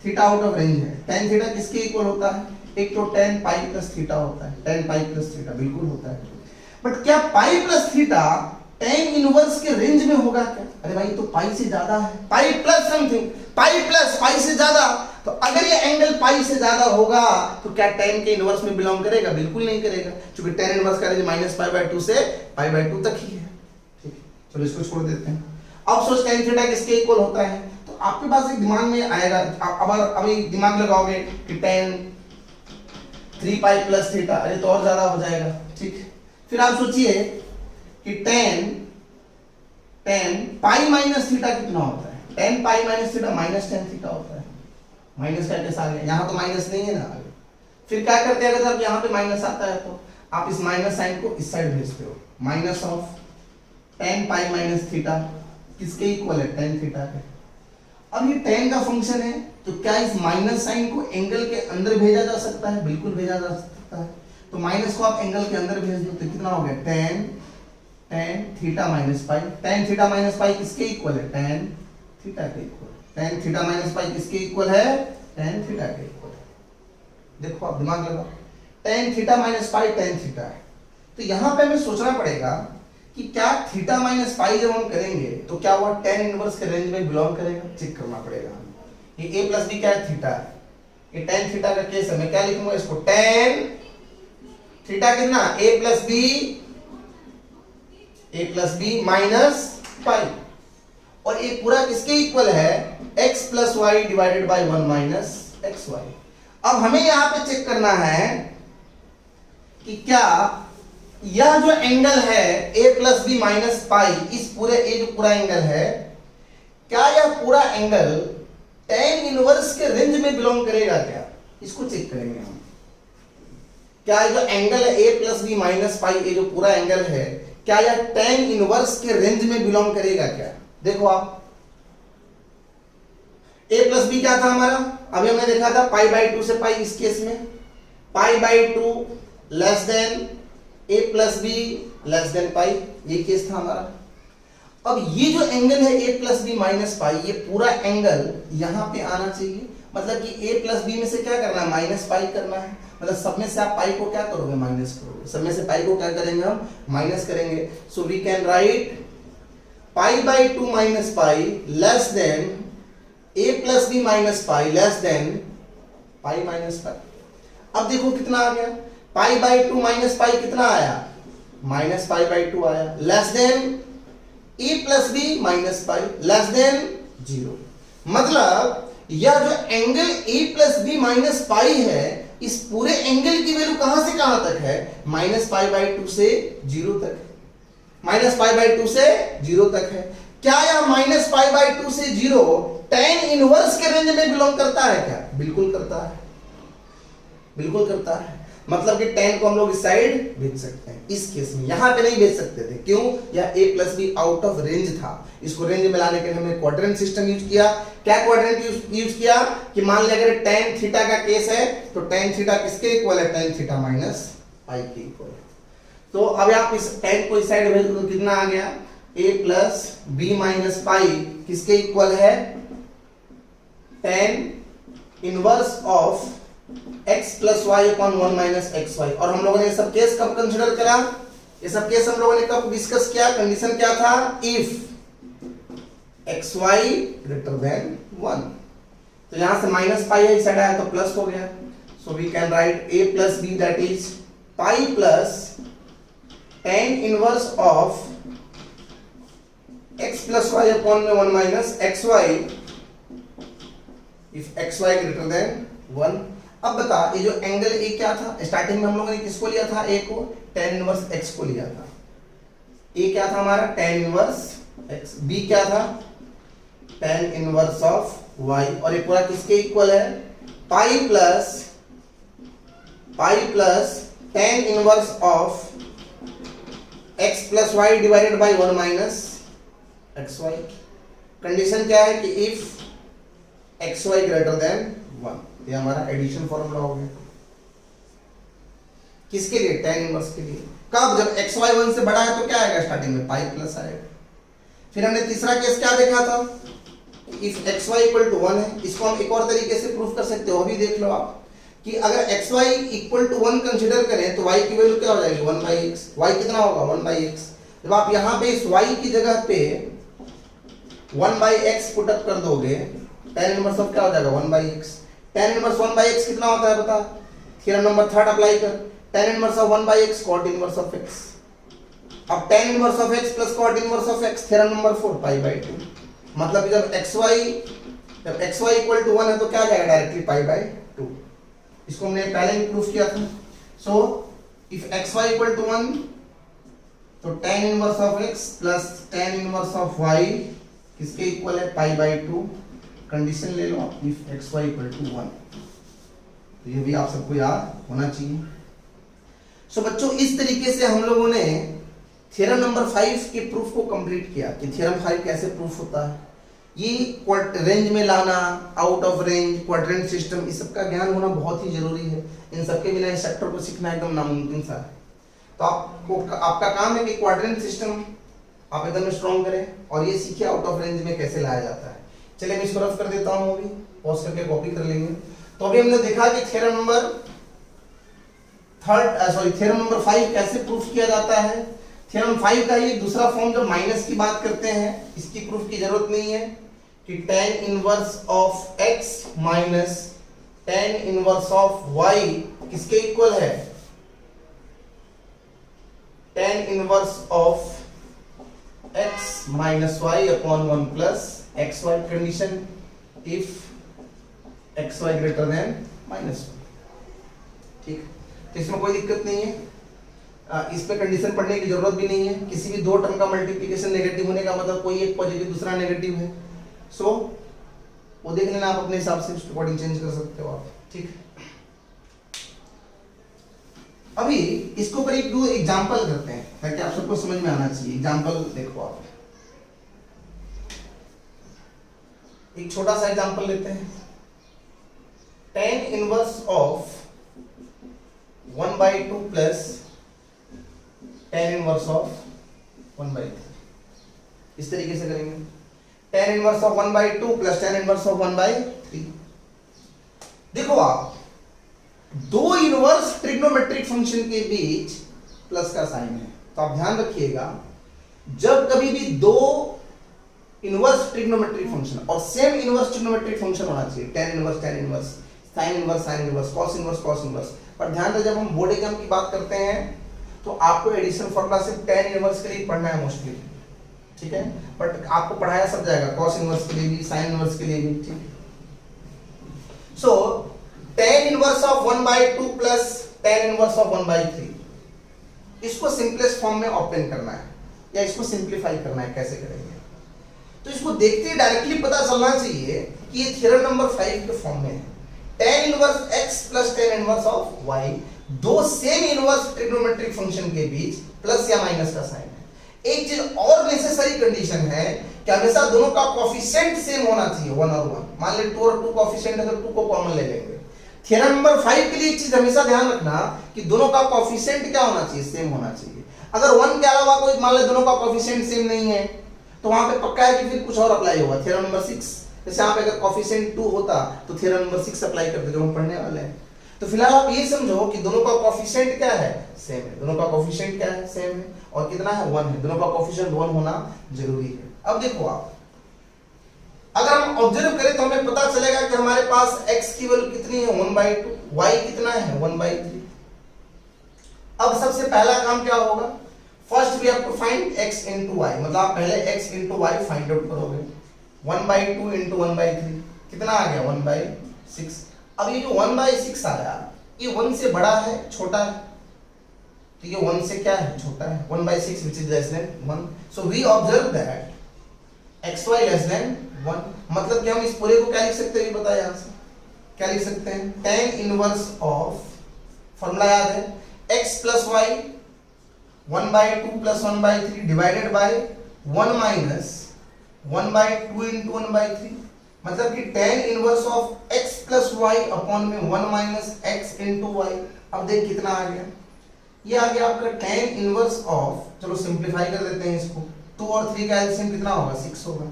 Speaker 1: theta out of range है। tan थीटा किसके इक्वल होता है, एक तो tan पाई प्लस थीटा होता है, tan पाई प्लस थीटा बिल्कुल होता है। बट क्या pi plus theta tan inverse के रेंज में होगा क्या? अरे भाई तो पाई से ज्यादा है, pi plus something, pi plus pi से ज्यादा। तो अगर ये एंगल पाई से ज्यादा होगा तो क्या tan के इनवर्स में बिलोंग करेगा? बिल्कुल नहीं करेगा, क्योंकि tan इनवर्स का रेंज माइनस पाई बाई 2 से पाई बाई 2 तक ही है। ठीक है, चलो इसको छोड़ देते हैं। अब सोच tan थीटा किसके इक्वल होता है, तो आपके पास एक दिमाग में आएगा, अब दिमाग लगाओगे कि tan 3 पाई प्लस थीटा, अरे तो और ज्यादा हो जाएगा। ठीक, फिर आप सोचिए कि tan पाई माइनस थीटा कितना होता है, tan pi minus theta minus tan theta होता है। माइनस का कैसा आ गया, यहाँ तो माइनस नहीं है ना आगे। फिर क्या करते हैं, अगर यहाँ पे माइनस आता है तो आप इस माइनस साइन को इस साइड भेजते हो, minus of tan pi minus theta किसके इक्वल है, tan थीटा के। अब ये tan का फंक्शन है तो क्या इस माइनस साइन को एंगल के अंदर भेजा जा सकता है? बिल्कुल भेजा जा सकता है। तो माइनस को आप एंगल के अंदर भेज दो तो कितना हो गया, tan theta minus pi. tan theta minus pi किसके इक्वल है, tan थीटा के equal. tan theta minus pi किसके इक्वल है, tan थीटा के इक्वल। देखो आप दिमाग लगाओ, tan theta minus pi tan theta है। तो यहां पे हमें सोचना पड़ेगा कि क्या थीटा माइनस पाई जब हम करेंगे तो क्या वो tan इनवर्स के रेंज में बिलोंग करेगा, चेक करना पड़ेगा। ये a प्लस बी क्या है, थीटा है। ये tan थीटा का केस है, मैं क्या लिखूंगा इसको, tan थीटा कितना, a plus b minus pi, और ये पूरा किसके इक्वल है, x plus y divided by 1 minus x y. अब हमें यहां पे चेक करना है कि क्या यह जो एंगल है a plus b minus pi, इस पूरे a जो पूरा एंगल है, क्या यह पूरा एंगल tan इनवर्स के रेंज में बिलोंग करेगा क्या? इसको चेक करेंगे हम। क्या जो एंगल है a plus b minus pi, ये जो पूरा एंगल है, क्या यह tan इनवर्स के रेंज में बिलोंग करेगा क्या? देखो आप, a प्लस बी क्या था हमारा, अभी हमने देखा था पाई बाई 2 से पाई। इस केस में pi by 2 less than a plus b less than pi, ये केस था हमारा। अब ये जो एंगल है a plus b minus pi, ये पूरा एंगल यहां पे आना चाहिए। मतलब कि a प्लस बी में से क्या करना है, माइनस पाई करना है। मतलब सब में से आप पाई को क्या करोगे, माइनस करोगे। सब में से पाई को क्या करेंगे हम, माइनस करेंगे। So we can write pi by 2 minus pi less than a plus b minus pi less than pi minus pi. अब देखो कितना आ गया, पाई बाई 2 माइनस पाई कितना आया, माइनस पाई बाई 2 आया, less than a plus b minus pi less than 0। मतलब यह जो angle a plus b minus pi है, इस पूरे एंगल की वैल्यू कहां से कहां तक है, माइनस पाई बाई 2 से 0 तक, माइनस पाई बाई 2 से 0 तक है। क्या यह माइनस पाई बाई 2 से 0 tan इनवर्स के रेंज में बिलोंग करता है क्या? बिल्कुल करता है, बिल्कुल करता है। मतलब कि tan को हम लोग इस साइड भेज सकते हैं, इस केस में यहां पे नहीं भेज सकते थे, क्यों? या a plus be out of range था, इसको रेंज में लाने के लिए हमने क्वाड्रेंट सिस्टम यूज किया। क्या क्वाड्रेंट यूज किया कि मान लिया अगर tan थीटा का केस है तो tan थीटा किसके इक्वल है? tan थीटा माइनस पाई के इक्वल है। तो अब आप इस tan को इस साइड भेज दो तो कितना आ गया? a plus b minus pi किसके इक्वल है? tan inverse of x plus y upon 1 minus x y. और हम लोगों ने ये सब केस कब कंसिडर करा? ये सब केस हम लोगों ने कब डिस्कस किया? कंडीशन क्या था? If x y greater than 1। तो यहां से माइनस पाई है, इस साइड आया तो प्लस हो गया। So we can write a plus b that is pi plus tan inverse of x plus y upon में 1 minus x y if x y greater than 1। अब बता, ये जो एंगल ए क्या था? स्टार्टिंग में हम लोगों ने किसको लिया था? ए को, tan इनवर्स x को लिया था। ए क्या था हमारा? tan inverse x। बी क्या था? tan inverse of y। और ये पूरा किसके इक्वल है? Pi plus tan inverse of x plus y divided by 1 minus x y. Condition क्या है कि if x y greater than 1। ये हमारा एडिशन फॉर्मूला हो गया। किसके लिए? tan इनवर्स के लिए। कब? जब x y 1 से बड़ा है तो क्या आएगा? स्टार्टिंग में पाई प्लस आएगा। फिर हमने तीसरा केस क्या देखा था? If x y equal to 1 है। इसको हम एक और तरीके से प्रूफ कर सकते हो, अभी देख लो आप, कि अगर x y equal to 1 consider करें तो y की वैल्यू क्या हो जाएगी? 1 बाई एक्स। y कितना होगा? 1 बाई एक्स। जब आप यहां पे इस y की जगह पे 1 बाई एक्स पुट अप कर दोगे, tan इनवर्स ऑफ क्या हो जाएगा? 1 by x. tan inverse 1 by x कितना होता है बता? थ्योरम नंबर 3 अप्लाई कर। tan inverse of 1 by x cot inverse of x। अब tan inverse of x plus cot inverse of x, theorem number 4 pi by 2। मतलब जब xy equal to 1 है तो क्या आ जाएगा? Directly pi by 2। इसको हमने पहले भी प्रूफ किया था। So if xy equal to 1 तो tan inverse of x plus tan inverse of y किसके इक्वल है? Pi by 2। कंडीशन ले लो आप, if x y equal to 1। तो ये भी आप सबको याद होना चाहिए। सो बच्चों, इस तरीके से हम लोगों ने थ्योरम नंबर 5 के प्रूफ को कंप्लीट किया कि थ्योरम 5 कैसे प्रूफ होता है। ये रेंज में लाना, out of range, quadrant system, इस सब का ज्ञान होना बहुत ही जरूरी है। इन सबके बिना इस सेक्टर को सीखना एकदम नामुमकिन सा है। तो आपका काम है कि क्वाड्रेंट सिस्टम आप एकदम स्ट्रॉन्ग करें और ये सीखिए आउट ऑफ रेंज में कैसे लाया जाता है। चलिए मैं इसको रफ कर देता हूं, अभी पॉज करके कॉपी कर लेंगे। तो अभी हमने देखा कि थ्योरम नंबर 5 कैसे प्रूफ किया जाता है। थ्योरम 5 का ये दूसरा फॉर्म जब माइनस की बात करते हैं, इसकी प्रूफ की जरूरत नहीं है कि tan inverse of x minus tan inverse of y किसके इक्वल है? tan inverse of x minus y upon 1 plus x y. Condition if x y greater than minus 1। ठीक, तो इसमें कोई दिक्कत नहीं है। इस पे कंडीशन पढ़ने की जरूरत भी नहीं है। किसी भी दो टर्म का मल्टीप्लिकेशन नेगेटिव होने का मतलब कोई एक पॉजिटिव दूसरा नेगेटिव है। सो वो देख लेना आप अपने हिसाब से, उसके अकॉर्डिंग चेंज कर सकते हो आप। ठीक, अभी इसके ऊपर एक दो एग्जाम्पल करते हैं ताकि आप सबको समझ में आना चाहिए। एग्जाम्पल देखो आप, एक छोटा सा एग्जांपल लेते हैं। tan inverse of 1 by 2 plus tan inverse of 1 by 3। इस तरीके से करेंगे। tan inverse of 1 by 2 plus tan inverse of 1 by 3। देखो आप, दो इनवर्स ट्रिग्नोमेट्रिक फंक्शन के बीच प्लस का साइन है, तो आप ध्यान रखिएगा जब कभी भी दो इनवर्स ट्रिग्नोमेट्रिक फंक्शन और सेम इनवर्स ट्रिग्नोमेट्रिक फंक्शन होना चाहिए, tan inverse, sin inverse, cos inverse. पर ध्यान रहे जब हम बोर्ड एग्जाम की बात करते हैं तो आपको एडिशन फॉर्मूला सिर्फ tan इनवर्स के लिए पढ़ना है मोस्टली। ठीक है, बट आपको पढ़ाया सब जाएगा, cos इनवर्स के लिए भी, sin इनवर्स के लिए भी। ठीक, सो tan inverse of 1 by 2 plus tan inverse of 1 by 3, इसको सिंपलेस्ट फॉर्म में ऑब्टेन करना है या इसको सिंप्लीफाई करना है। कैसे करेंगे? तो इसको देखते ही डायरेक्टली पता चलना चाहिए कि ये थ्योरम नंबर 5 के फॉर्म में है। tan inverse x plus tan inverse of y, दो सेम इनवर्स ट्रिग्नोमेट्रिक फंक्शन के बीच प्लस या माइनस का साइन है। एक चीज और नेसेसरी कंडीशन है कि हमेशा दोनों का कोफिशिएंट सेम होना चाहिए, 1 और 1। मान ले 2 और 2 कोफिशिएंट है तो 2 को कॉमन ले लेंगे। थ्योरम नंबर 5 के लिए एक चीज हमेशा ध्यान रखना कि दोनों का कोफिशिएंट क्या होना चाहिए, सेम होना चाहिए। अगर 1 के अलावा कोई मान ले दोनों का कोफिशिएंट सेम नहीं है तो वहां पे पक्का है कि फिर कुछ और अप्लाई होगा। थ्योरम नंबर 6, जैसे यहाँ पे अगर कोफिशिएंट 2 होता तो थ्योरम नंबर 6 अप्लाई करते जो हम पढ़ने वाले हैं। तो फिलहाल आप ये समझो कि दोनों का कोफिशिएंट क्या है, सेम है। दोनों का कोफिशिएंट क्या है, सेम है। और कितना है, 1 है। दोनों का कोफिशिएंट 1 होना जरूरी है। अब देखो आप, अगर हम ऑब्जर्व करें तो हमें पता चलेगा कि हमारे पास x की वैल्यू कितनी है, 1/2, y कितना है, 1/3। अब सबसे पहला काम क्या होगा, first we have to find x into y, मतलब आप पहले x into y find out करोगे। 1/2 into 1/3 कितना आ गया, 1/6। अब ये जो 1/6 आया, ये 1 से बड़ा है छोटा है, तो ये 1 से क्या है, छोटा है। 1/6 which is less than 1, so we observe that xy less than 1। मतलब कि हम इस पूरे को क्या लिख सकते हैं, ये बताया यहां से क्या लिख सकते हैं, tan इनवर्स ऑफ, फॉर्मूला याद है, x plus y 1/2 plus 1/3 divided by 1 minus 1/2 into 1/3, मतलब कि tan inverse of x plus y upon में 1 माइनस x इंटू y। अब देख कितना आ गया, ये आ गया आपका tan इनवर्स ऑफ, चलो सिंप्लीफाई कर देते हैं इसको, 2 और 3 का एलसीएम कितना होगा, 6 होगा।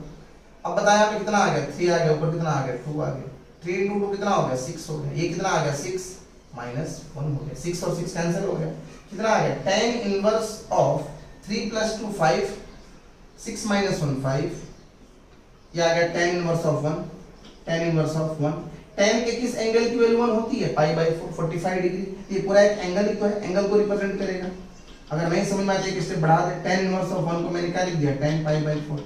Speaker 1: अब बताया यहाँ पे कितना आ गया, 3 आ गया, ऊपर कितना आ गया, 2 आ गया। 3 इंटू 2 कितना हो गया, 6 हो गया। ये कितना आ गया, 6 माइनस 1 हो गया। 6 और 6 कैंसिल हो गया, कितना आ गया, tan inverse of 3 plus 2 5, 6 minus 1 5, ये आ गया tan inverse of 1, tan inverse of 1। tan के किस एंगल की वैल्यू 1 होती है, π/4, 45 डिग्री। ये पूरा एक एंगल ही तो है, एंगल को रिप्रेजेंट करेगा। अगर नहीं समझ में आती है, किससे बढ़ा दे, tan इनवर्स ऑफ 1 को मैंने क्या लिख दिया, tan π/4।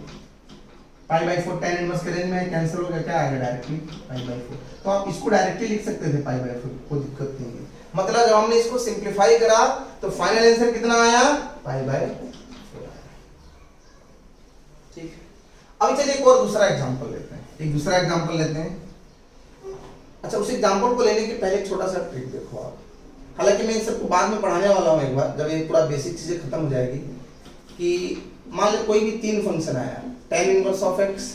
Speaker 1: π/4 tan इनवर्स के रेंज में कैंसिल हो गया, क्या आ गया, डायरेक्टली π/4। तो आप इसको डायरेक्टली लिख सकते थे π/4, कोई दिक्कत नहीं है। मतलब जब हमने इसको सिंप्लीफाई करा तो फाइनल आंसर कितना आया, π/4। ठीक है, अब चलिए एक और दूसरा एग्जांपल लेते हैं, एक दूसरा एग्जांपल लेते हैं। अच्छा, उस एग्जांपल को लेने के पहले एक छोटा सा ट्रिक देखो आप। हालांकि मैं इन सबको बाद में पढ़ाने वाला हूं एक बार, जब ये पूरा बेसिक चीजें खत्म हो जाएगी। कि मान लो कोई भी 3 फंक्शन आया, tan inverse of x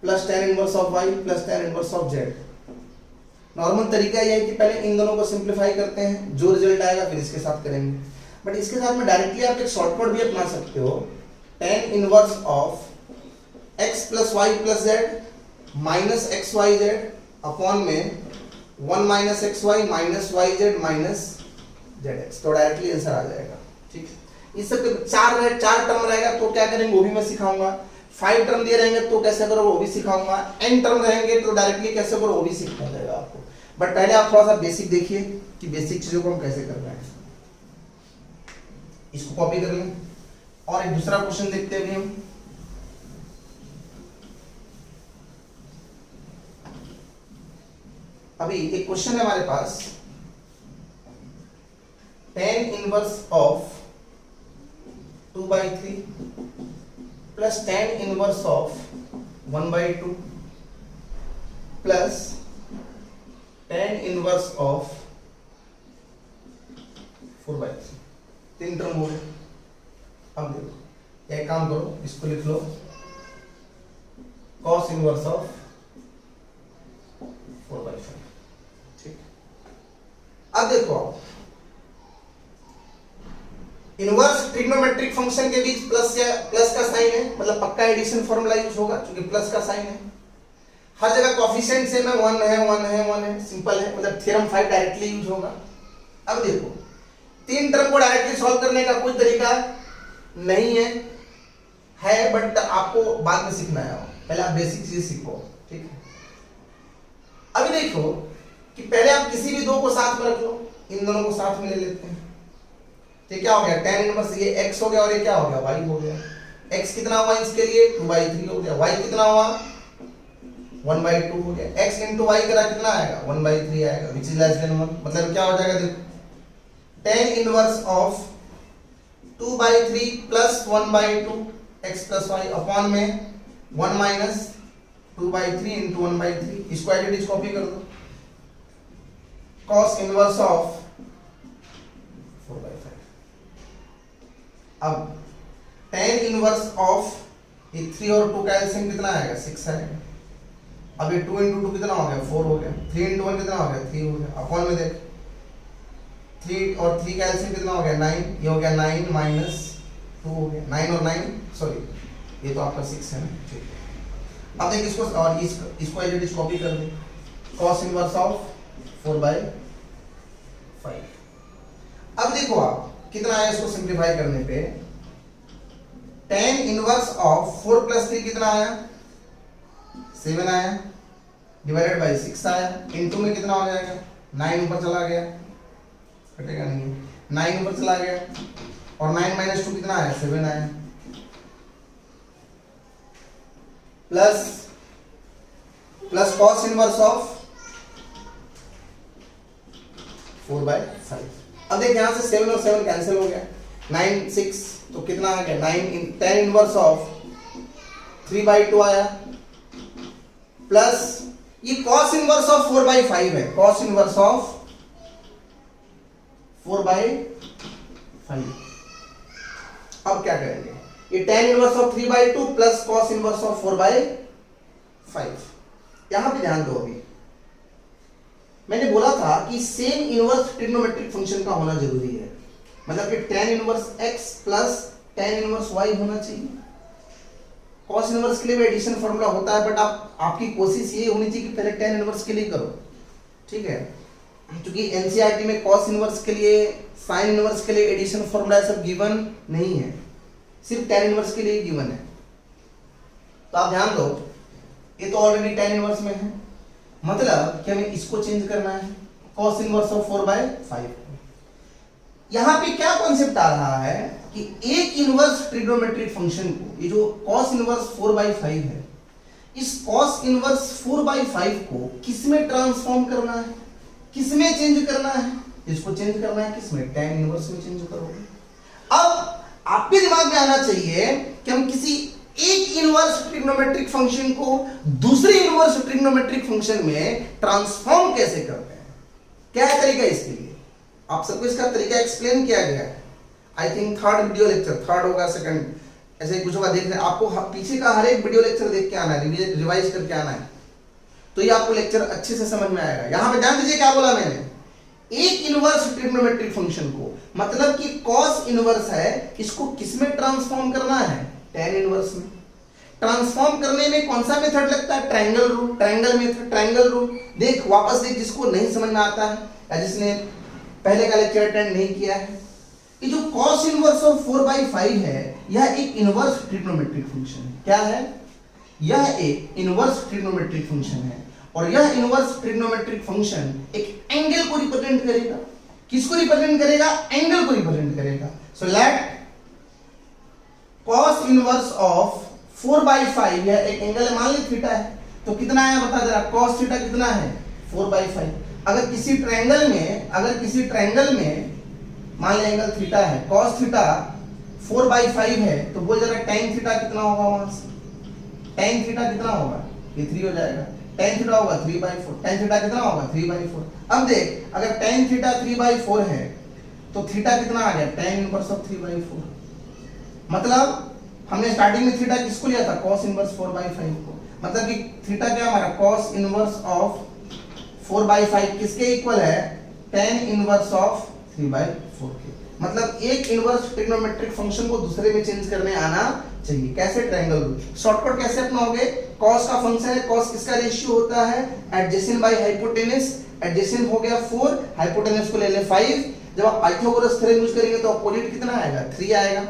Speaker 1: plus tan inverse of y plus tan inverse of z। Normal तरीका यह है कि पहले इन दोनों को सिंप्लीफाई करते हैं, जो रिजल्ट आएगा फिर इसके साथ करेंगे। बट इसके साथ में डायरेक्टली आप एक शॉर्टकट भी अपना सकते हो, tan inverse of x plus y plus z minus xyz upon में 1 minus xy minus yz minus zx, तो डायरेक्टली आंसर आ जाएगा। ठीक है, इस सब के 4 टर्म रहेगा तो क्या करेंगे वो भी मैं सिखाऊंगा। 5 टर्म दिए रहेंगे तो कैसे करो वो भी सिखाऊंगा। n टर्म रहेंगे तो डायरेक्टली कैसे करो वो भी सिखा जाएगा आपको। बट पहले आप थोड़ा सा बेसिक देखिए कि बेसिक चीजों को हम कैसे कर रहे हैं। इसको कॉपी कर लें और एक दूसरा क्वेश्चन देखते हैं हम। अभी एक क्वेश्चन है हमारे पास, tan inverse of 2/3 plus tan inverse of 1/2 plus tan inverse of 4/3। 3 term हो गए। अब देखो, एक काम करो, इसको लिख लो, cos इनवर्स ऑफ 4/5। ठीक, अब देखो आप, इनवर्स ट्रिग्नोमेट्रिक फंक्शन के बीच प्लस या प्लस का साइन है, मतलब पक्का एडिशन फॉर्मूला यूज होगा क्योंकि प्लस का साइन है। हर जगह कोएफिशिएंट सेम है, 1 है 1 है 1 है, सिंपल है, मतलब थ्योरम 5 डायरेक्टली यूज होगा। अब देखो, 3 टर्म को डायरेक्टली सॉल्व करने का कोई तरीका नहीं है बट आपको बाद में सीखना है, पहले आप बेसिक चीज सीखो। ठीक है, अभी देखो कि पहले आप किसी भी 2 को साथ में रख लो, इन दोनों को साथ में ले लेते हैं। तो क्या हो गया, tan इनवर्स, ये x हो गया और ये क्या हो गया, y हो गया। x कितना हुआ इसके लिए, 2/3 हो गया। y कितना हुआ, 1/2 हो गया। x into y करा कितना आएगा, 1/3 आएगा, which is less than 1। मतलब क्या हो जाएगा, देखो, tan inverse of 2/3 plus 1/2 x plus y upon में 1 माइनस 2/3 इंटू 1/3, इसको एज इट इज कॉपी कर दो, cos इनवर्स ऑफ 4/5। अब tan इनवर्स ऑफ 3 और 2 का एलसीएम कितना आएगा, 6 आएगा। अब ये 2 इंटू 2 कितना हो गया, 4 हो गया। 3 इंटू 1 कितना हो गया, 3 हो गया। अपॉन में देख, 3 और 3 का एलसीएम कितना हो गया, 9, ये हो गया 9 माइनस 2 हो गया, 9 और 9 सॉरी ये तो आपका 6 है ना, ठीक है। अब देख इसको और इसको एज इट इज कॉपी कर दे, cos इनवर्स ऑफ 4/5। अब देखो आप कितना आया इसको सिंप्लीफाई करने पे, tan इनवर्स ऑफ 4 प्लस 3 कितना आया, 7 आया, डिवाइडेड बाय 6 आया, इनटू में कितना हो जाएगा, 9 ऊपर चला गया, कटेगा नहीं, 9 ऊपर चला गया, और 9 माइनस 2 कितना आया, 7 आया, प्लस cos इनवर्स ऑफ 4/5। अब देख यहां से 7 और 7 कैंसिल हो गया, 9 6 तो कितना आ गया, 10 इनवर्स ऑफ 3/2 आया, प्लस ये cos इनवर्स ऑफ 4/5 है, cos इनवर्स ऑफ 4/5। अब क्या करेंगे, ये tan inverse of 3/2 plus cos inverse of 4/5। यहां पे ध्यान दो, अभी मैंने बोला था कि सेम इनवर्स ट्रिग्नोमेट्रिक फंक्शन का होना जरूरी है, मतलब कि tan inverse x plus tan inverse y होना चाहिए। cos इनवर्स के लिए भी एडिशन फॉर्मूला होता है, बट आपकी कोशिश ये होनी चाहिए कि पहले tan इनवर्स के लिए करो, ठीक है, क्योंकि एनसीईआरटी में cos इनवर्स के लिए, sin इनवर्स के लिए एडिशन फॉर्मूला सब गिवन नहीं है, सिर्फ tan इनवर्स के लिए गिवन है। तो आप ध्यान दो, ये तो ऑलरेडी tan इनवर्स में है, मतलब कि हमें इसको चेंज करना है, cos इनवर्स ऑफ 4/5। यहां पे क्या कॉन्सेप्ट आ रहा है कि एक इनवर्स ट्रिग्नोमेट्रिक फंक्शन को, ये जो cos इनवर्स 4/5 है, इस cos इनवर्स 4/5 को किसमें ट्रांसफॉर्म करना है, किसमें चेंज करना है, इसको चेंज करना है किसमें, tan इनवर्स में चेंज करोगे। अब आपके दिमाग में आना चाहिए कि हम किसी एक इनवर्स ट्रिग्नोमेट्रिक फंक्शन को दूसरे इनवर्स ट्रिग्नोमेट्रिक फंक्शन में ट्रांसफॉर्म कैसे करते हैं, क्या है तरीका इसके लिए। आप सबको इसका तरीका एक्सप्लेन किया गया है, I think third video lecture, third होगा सेकंड, ऐसे कुछ होगा, देख रहे हैं आपको पीछे का हर एक वीडियो लेक्चर देख के आना है, रिवाइज करके आना है, तो ये आपको लेक्चर अच्छे से समझ में आएगा। यहां पे ध्यान दीजिए क्या बोला मैंने, एक इनवर्स ट्रिग्नोमेट्रिक फंक्शन को, मतलब कि cos इनवर्स है, इसको किसमें ट्रांसफॉर्म करना है, tan इनवर्स में। ट्रांसफॉर्म करने में कौन सा मेथड लगता है, triangle rule, triangle method, triangle rule. देख वापस देख, जिसको नहीं समझ में आता है या जिसने पहले का लेक्चर अटेंड नहीं किया है, ये जो cos इनवर्स ऑफ 4/5 है, यह एक इनवर्स ट्रिग्नोमेट्रिक फंक्शन है। क्या है, यह एक इनवर्स ट्रिग्नोमेट्रिक फंक्शन है, और यह इनवर्स ट्रिग्नोमेट्रिक फंक्शन एक एंगल को रिप्रेजेंट करेगा। किसको रिप्रेजेंट करेगा, एंगल को रिप्रेजेंट करेगा। So let cos inverse of 4/5, यह एक एंगल है, मान ली थीटा है, तो कितना है बता जरा, cos थीटा कितना है, 4/5। अगर किसी ट्रायंगल में मान लिया एंगल थीटा है, cos थीटा 4/5 है, तो बोल जरा tan थीटा कितना होगा, वहां से tan थीटा कितना होगा, ये 3 हो जाएगा, tan थीटा होगा 3/4, tan थीटा कितना होगा 3/4। अब देख, अगर tan थीटा 3/4 है, तो थीटा कितना आ गया, tan इनवर्स ऑफ 3/4। मतलब हमने स्टार्टिंग में थीटा किसको लिया था, cos इनवर्स 4/5 को, मतलब कि थीटा क्या हमारा, cos इनवर्स ऑफ 4/5 किसके इक्वल है, tan इनवर्स ऑफ 3/4 के। मतलब एक इनवर्स ट्रिग्नोमेट्रिक फंक्शन को दूसरे में चेंज करने आना चाहिए। कैसे, ट्रायंगल रूल। शॉर्टकट कैसे अपनाओगे, cos का फंक्शन है, cos किसका रेशियो होता है, एडजेसेंट बाय हाइपोटेनस, एडजेसेंट हो गया 4, हाइपोटेनस को ले ले 5। जब आप पाइथागोरस थ्योरम यूज करेंगे तो अपोजिट कितना आएगा, 3 आएगा।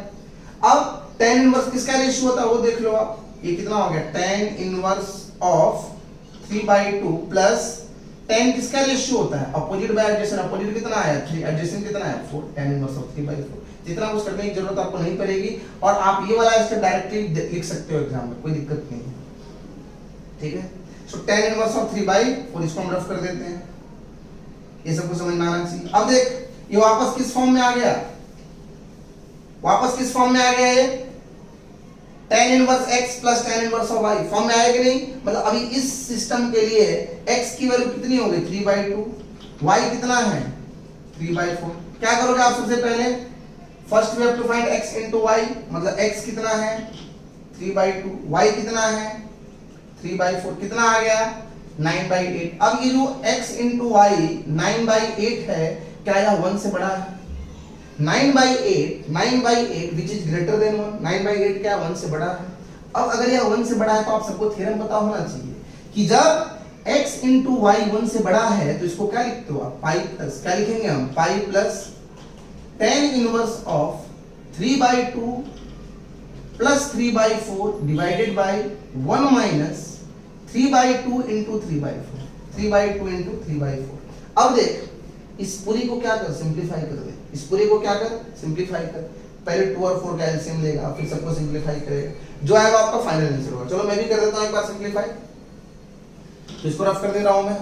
Speaker 1: अब tan इनवर्स किसका रेशियो होता है वो देख लो आप, ये कितना हो गया, tan inverse of 3/2 plus tan किसका रेशियो होता है, अपोजिट बाय एडजेसेंट, अपोजिट कितना आया 3, एडजेसेंट कितना है 4, tan इनवर्स ऑफ 3/4। जितना कुछ करने की जरूरत आपको नहीं पड़ेगी, और आप ये वाला स्टेप डायरेक्टली लिख सकते हो एग्जाम में, कोई दिक्कत नहीं है, ठीक है। सो tan इनवर्स ऑफ 3/4, इसको हम रफ कर देते हैं, ये सब कुछ समझ में आना चाहिए। अब देख, ये वापस किस फॉर्म में आ गया, वापस किस फॉर्म में आ गया, tan inverse x plus tan inverse of y form में आया कि नहीं? मतलब अभी इस सिस्टम के लिए x की वैल्यू कितनी होगी 3/2, y कितना है 3/4। क्या करोगे आप सबसे पहले? First we have to find x into y, मतलब x कितना है 3/2, y कितना है 3/4, कितना आ गया 9/8। अब ये जो x इनटू y 9/8 है, क्या यह 1 से बड़ा है? 9/8 विच इज ग्रेटर देन 1, 9/8 क्या 1 से बड़ा है? अब अगर यह 1 से बड़ा है तो आप सबको थ्योरम पता होना चाहिए कि जब x इंटू वाई 1 से बड़ा है तो इसको क्या लिखते हो आप? पाई प्लस, क्या लिखेंगे हम? पाई plus tan inverse of 3/2 plus 3/4 divided by 1 minus 3/2 into 3/4, 3/2 into 3/4। अब देख इस पूरी को क्या कर सिंप्लीफाई कर दे, इस पूरी को क्या कर सिंप्लीफाई कर। पहले 2 और 4 का एलसीएम लेगा, फिर सबको सिंप्लीफाई करेगा, जो आएगा आपका फाइनल आंसर होगा। चलो मैं भी कर देता हूं एक बार सिंप्लीफाई, तो इसको रफ कर दे रहा हूं मैं,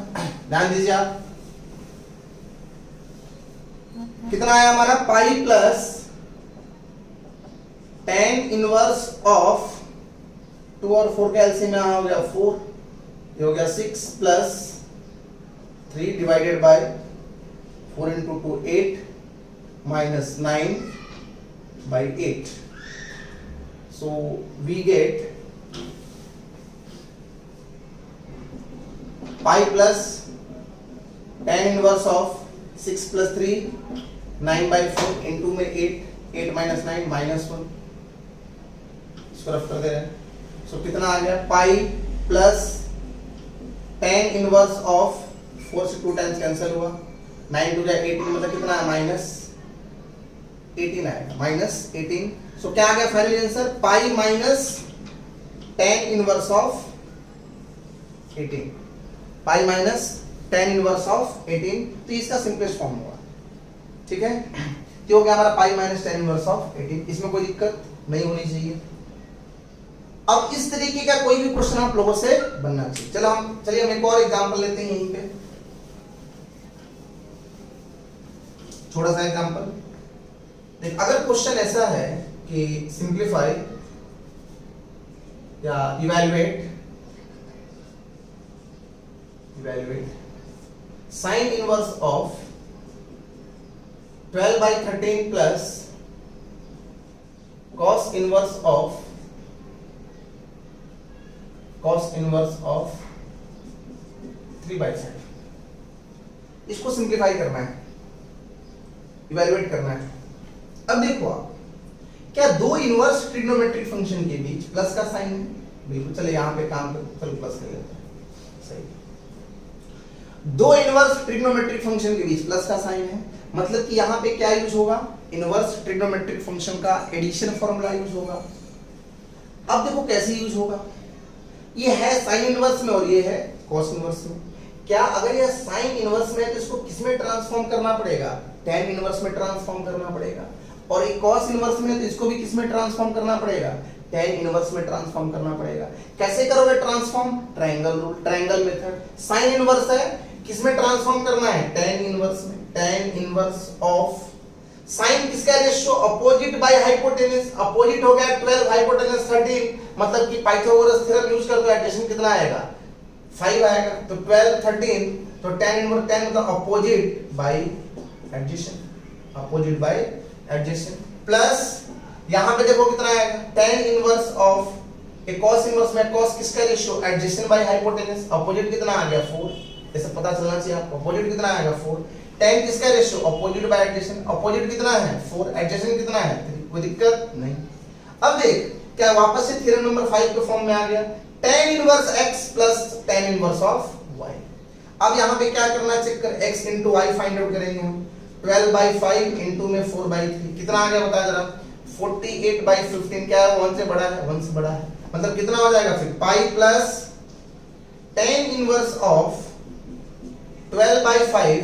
Speaker 1: ध्यान दीजिए आप। कितना आया हमारा? पाई प्लस tan इनवर्स ऑफ 2 और 4 का एलसीएम यहां हो गया 4, ये हो गया 6 plus 3 divided by 4 into 2 8 minus 9/8. So we get pi plus tan inverse of 6 plus 3 9/4 into में 8 minus 9 minus 1, इसको रफ कर दे रहे हैं। So कितना आ गया? पाई प्लस tan इनवर्स ऑफ 4 से 2 टाइम्स कैंसिल हुआ, 9 टू जाए 18, मतलब कितना है माइनस 18 आएगा, माइनस 18। सो क्या आ गया final answer? Pi minus tan inverse of 18, pi minus tan inverse of 18, तो इसका सिंपलेस्ट फॉर्म होगा। ठीक है, तो हो गया हमारा पाई माइनस tan इनवर्स ऑफ 18, इसमें कोई दिक्कत नहीं होनी चाहिए। अब इस तरीके का कोई भी क्वेश्चन आप लोगों से बनना चाहिए। चलिए हम एक और एग्जांपल लेते हैं यहीं पे, थोड़ा सा एग्जांपल देख। अगर क्वेश्चन ऐसा है कि सिंप्लीफाई या evaluate sine inverse of 12/13 plus cos inverse of 3/5, इसको सिंप्लीफाई करना है, इवैल्यूएट करना है। अब देखो आप, क्या दो इनवर्स ट्रिग्नोमेट्रिक फंक्शन के बीच प्लस का साइन है? बिल्कुल, चले यहां पे काम करते, चलो प्लस कर लेते हैं। सही, दो इनवर्स ट्रिग्नोमेट्रिक फंक्शन के बीच प्लस का साइन है, मतलब कि यहां पे क्या यूज होगा? इनवर्स ट्रिग्नोमेट्रिक फंक्शन का एडिशन फॉर्मूला यूज होगा। अब देखो कैसे यूज होगा, ये है साइन इनवर्स में और ये है कॉस इनवर्स में। क्या अगर यह साइन इनवर्स में है तो इसको किसमें ट्रांसफॉर्म करना पड़ेगा? tan इनवर्स में ट्रांसफॉर्म करना पड़ेगा। और एक cos इनवर्स में है तो इसको भी किसमें ट्रांसफॉर्म करना पड़ेगा? tan इनवर्स में ट्रांसफॉर्म करना पड़ेगा। कैसे करोगे transform? Triangle rule, triangle method. Sine inverse है, किसमें ट्रांसफॉर्म करना है? tan इनवर्स में। tan इनवर्स ऑफ साइन किसका ratio? Opposite by hypotenuse. Opposite हो गया 12, हाइपोटेनस 13, मतलब कि पाइथागोरस थ्योरम यूज कर दो, एडिशन कितना आएगा? 5 आएगा। तो 12 13, तो tan इनवर्स 10 मतलब opposite bye adjacent, opposite bye adjacent, plus यहां पे देखो कितना आएगा? tan inverse of A cos inverse में cos किसका ratio? Adjacent by hypotenuse, opposite कितना आ गया 4, ऐसे पता चलना चाहिए आपको। अपोजिट कितना आएगा 4, tan किसका ratio? Opposite bye adjacent, opposite कितना है 4, एडजेसेंट कितना है 3, कोई दिक्कत नहीं। अब देख, क्या वापस से थ्योरम नंबर 5 के फॉर्म में आ गया? tan inverse x plus tan inverse of y। अब यहां पे क्या करना है चेक कर, x into y find out करेंगे हम। 12/5 into में 4/3 कितना आ गया बता जरा? 48/15, क्या है? 1 से बड़ा है, 1 से बड़ा है, मतलब कितना हो जाएगा फिर? पाई plus tan inverse of 12/5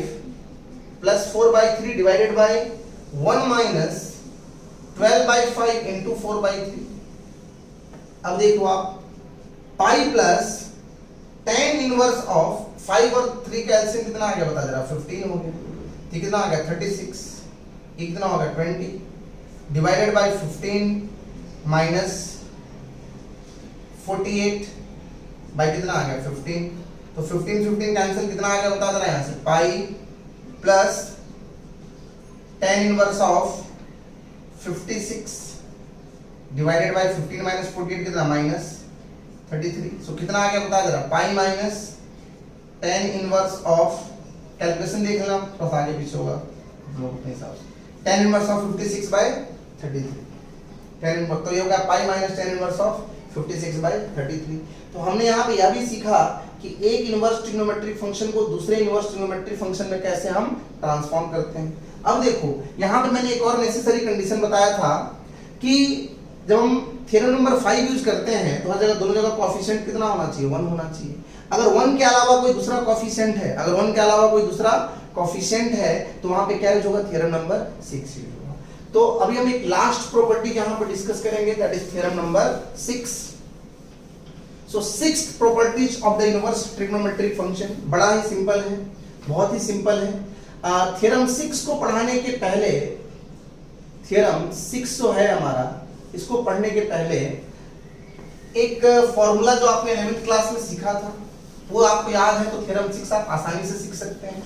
Speaker 1: plus 4/3 divided by 1 minus 12/5 into 4/3। अब देखो आप, पाई प्लस tan इनवर्स ऑफ 5 और 3 का एलसीएम कितना आ गया बता जरा? 15 हो गया। ठीक, कितना आ गया? 36, ये कितना होगा? 20 डिवाइडेड बाय 15 माइनस 48 बाई कितना आ गया 15, तो 15 कैंसिल कितना आ गया बता जरा यहाँ से, पाई plus tan inverse of 56 divided by 15 minus 48 कितना माइनस 33, सो कितना आ गया बता जरा, पाई minus tan inverse of, calculation देख लेना बस आगे पीछे होगा अपने हिसाब से, tan inverse of 56 by 33, tan inverse तो ये होगा pi minus tan inverse of 56 by 33। तो हमने यहाँ पे यह भी सीखा कि एक इनवर्स ट्रिग्नोमेट्रिक फंक्शन को दूसरे इनवर्स ट्रिग्नोमेट्रिक फंक्शन में कैसे हम ट्रांसफॉर्म करते हैं। अब देखो यहाँ पे मैंने एक और नेसेसरी कंडीशन बताया था कि जब हम थ्योरम नंबर 5 यूज करते हैं तो हर जगह दोनों जगह कोएफिशिएंट कितना होना चाहिए, 1 होना चाहिए। अगर 1 के अलावा कोई दूसरा कोएफिशिएंट है, अगर 1 के अलावा कोई दूसरा कोएफिशिएंट है तो वहां पे क्या यूज होगा, थ्योरम नंबर 6 यूज होगा। तो अभी हम एक लास्ट प्रॉपर्टी यहां पर डिस्कस करेंगे, that is theorem number 6। So sixth properties of the inverse trigonometric function, बड़ा ही सिंपल है, बहुत ही सिंपल है। थ्योरम 6 को पढ़ाने के पहले, थ्योरम 6 जो है हमारा, इसको पढ़ने के पहले एक फॉर्मूला जो आपने 11th क्लास में सीखा था वो आपको याद है, तो थ्योरम 6 आप आसानी से सीख सकते हैं।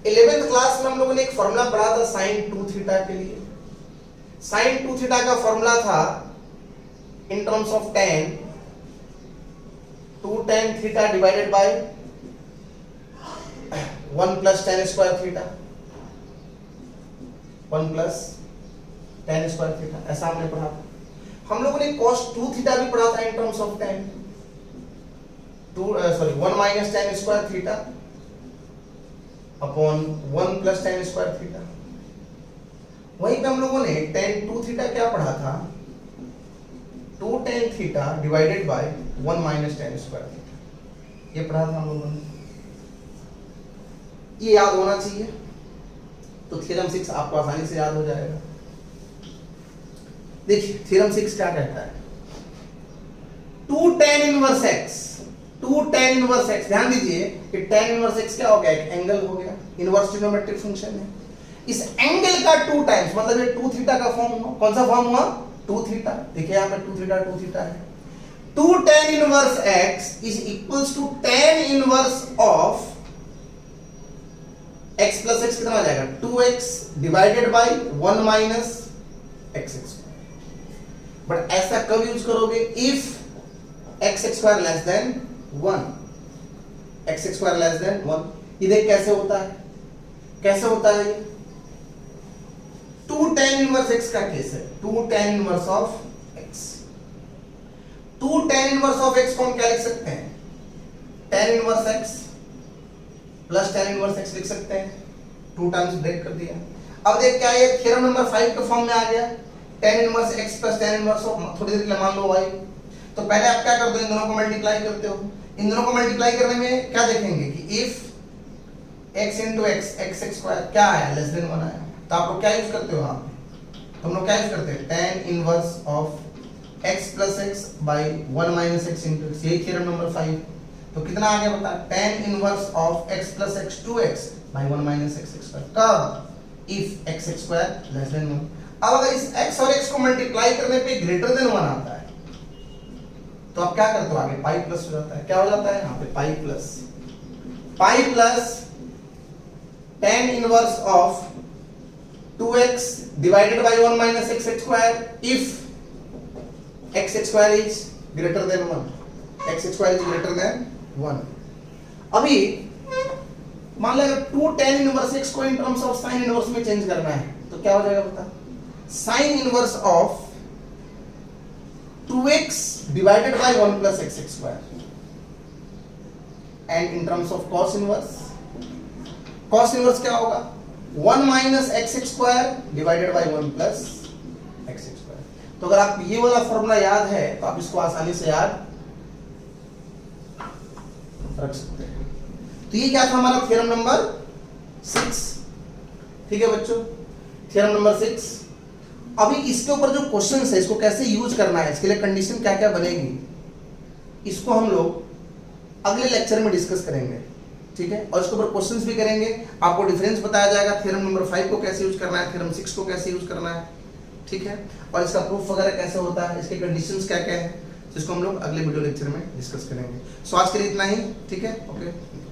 Speaker 1: 11th क्लास में हम लोगों ने एक फॉर्मूला पढ़ा था sin 2 थीटा के लिए। sin 2 थीटा का फॉर्मूला था in terms of tan 2 tan theta divided by 1 plus tan square theta, 1 plus tan square theta, ऐसा हमने पढ़ा था। हम लोगों ने cos 2 थीटा भी पढ़ा था in terms of tan 1 minus tan square theta upon 1 plus tan square theta। वहीं पे हम लोगों ने tan 2 थीटा क्या पढ़ा था, 2 tan theta divided by 1 minus tan square theta, ये पढ़ा था हम लोगों ने, ये याद होना चाहिए, तो थ्योरम 6 आपको आसानी से याद हो जाएगा। देखिए थ्योरम 6 क्या कहता है, 2 tan inverse x, 2 tan inverse x, ध्यान दीजिए कि tan इनवर्स x क्या हो गया, एक एंगल हो गया, इनवर्स ट्रिग्नोमेट्रिक फंक्शन है। इस एंगल का 2 टाइम्स, मतलब ये 2 थीटा का फॉर्म हुआ, कौन सा फॉर्म हुआ, 2 थीटा। देखिए यहाँ पे 2 थीटा है। 2 tan inverse x is equals to tan inverse of x plus x कितना आ जाएगा, 2x divided by 1 minus x square. But ऐसा कब यूज करोगे, if x square less than 1, x square less than 1। ये देख कैसे होता है, कैसे होता है ये, 2 tan इनवर्स x का केस है, 2 tan inverse of x। 2 tan inverse of x को हम क्या लिख सकते हैं, tan inverse x plus tan inverse x लिख सकते हैं, 2 टाइम्स ब्रेक कर दिया। अब देख क्या ये थ्योरम नंबर 5 के फॉर्म में आ गया, tan inverse x plus tan inverse of, थोड़ी देर के लिए मान लो y। तो पहले आप क्या करते हो, इन दोनों को मल्टीप्लाई करते हो। इन दोनों को मल्टीप्लाई करने में क्या देखेंगे कि if x into x square क्या आया, लेस देन 1 आया, तो आप लोग क्या यूज करते हो, यहाँ तो हम लोग क्या यूज करते हैं, tan inverse of x plus x by 1 minus x into x, यही थ्योरम नंबर 5। तो कितना आ गया बता, tan inverse of x plus x 2x by 1 minus x square, कब, if x square less than 1। अब अगर इस x और x को मल्टीप्लाई करने पे ग्रेटर देन 1 आता है तो आप क्या करते हो, आगे पाई प्लस हो जाता है, क्या हो जाता है यहाँ पे, पाई plus tan inverse of 2x divided by 1 minus x square if x square is greater than 1, x square is greater than 1। अभी मान लो 2 tan इनवर्स x को in terms of sin inverse में चेंज करना है तो क्या हो जाएगा बता, sin inverse of 2x divided by 1 plus x square and in terms of cos inverse क्या होगा, 1 minus x square divided by 1 plus x square. तो अगर आप ये वाला फॉर्मूला याद है तो आप इसको आसानी से याद रख सकते हैं। तो ये क्या था हमारा थ्योरम नंबर 6, ठीक है बच्चों, थ्योरम नंबर 6। अभी इसके ऊपर जो क्वेश्चंस है, इसको कैसे यूज करना है, इसके लिए कंडीशन क्या क्या बनेगी, इसको हम लोग अगले लेक्चर में डिस्कस करेंगे, ठीक है। और इसके ऊपर क्वेश्चंस भी करेंगे, आपको डिफरेंस बताया जाएगा, थ्योरम नंबर 5 को कैसे यूज करना है, थ्योरम 6 को कैसे यूज करना है, ठीक है, और इसका प्रूफ वगैरह कैसे होता है, इसके कंडीशंस क्या क्या है, जिसको हम लोग अगले वीडियो लेक्चर में डिस्कस करेंगे। सो आज के लिए इतना ही, ठीक है, ओके।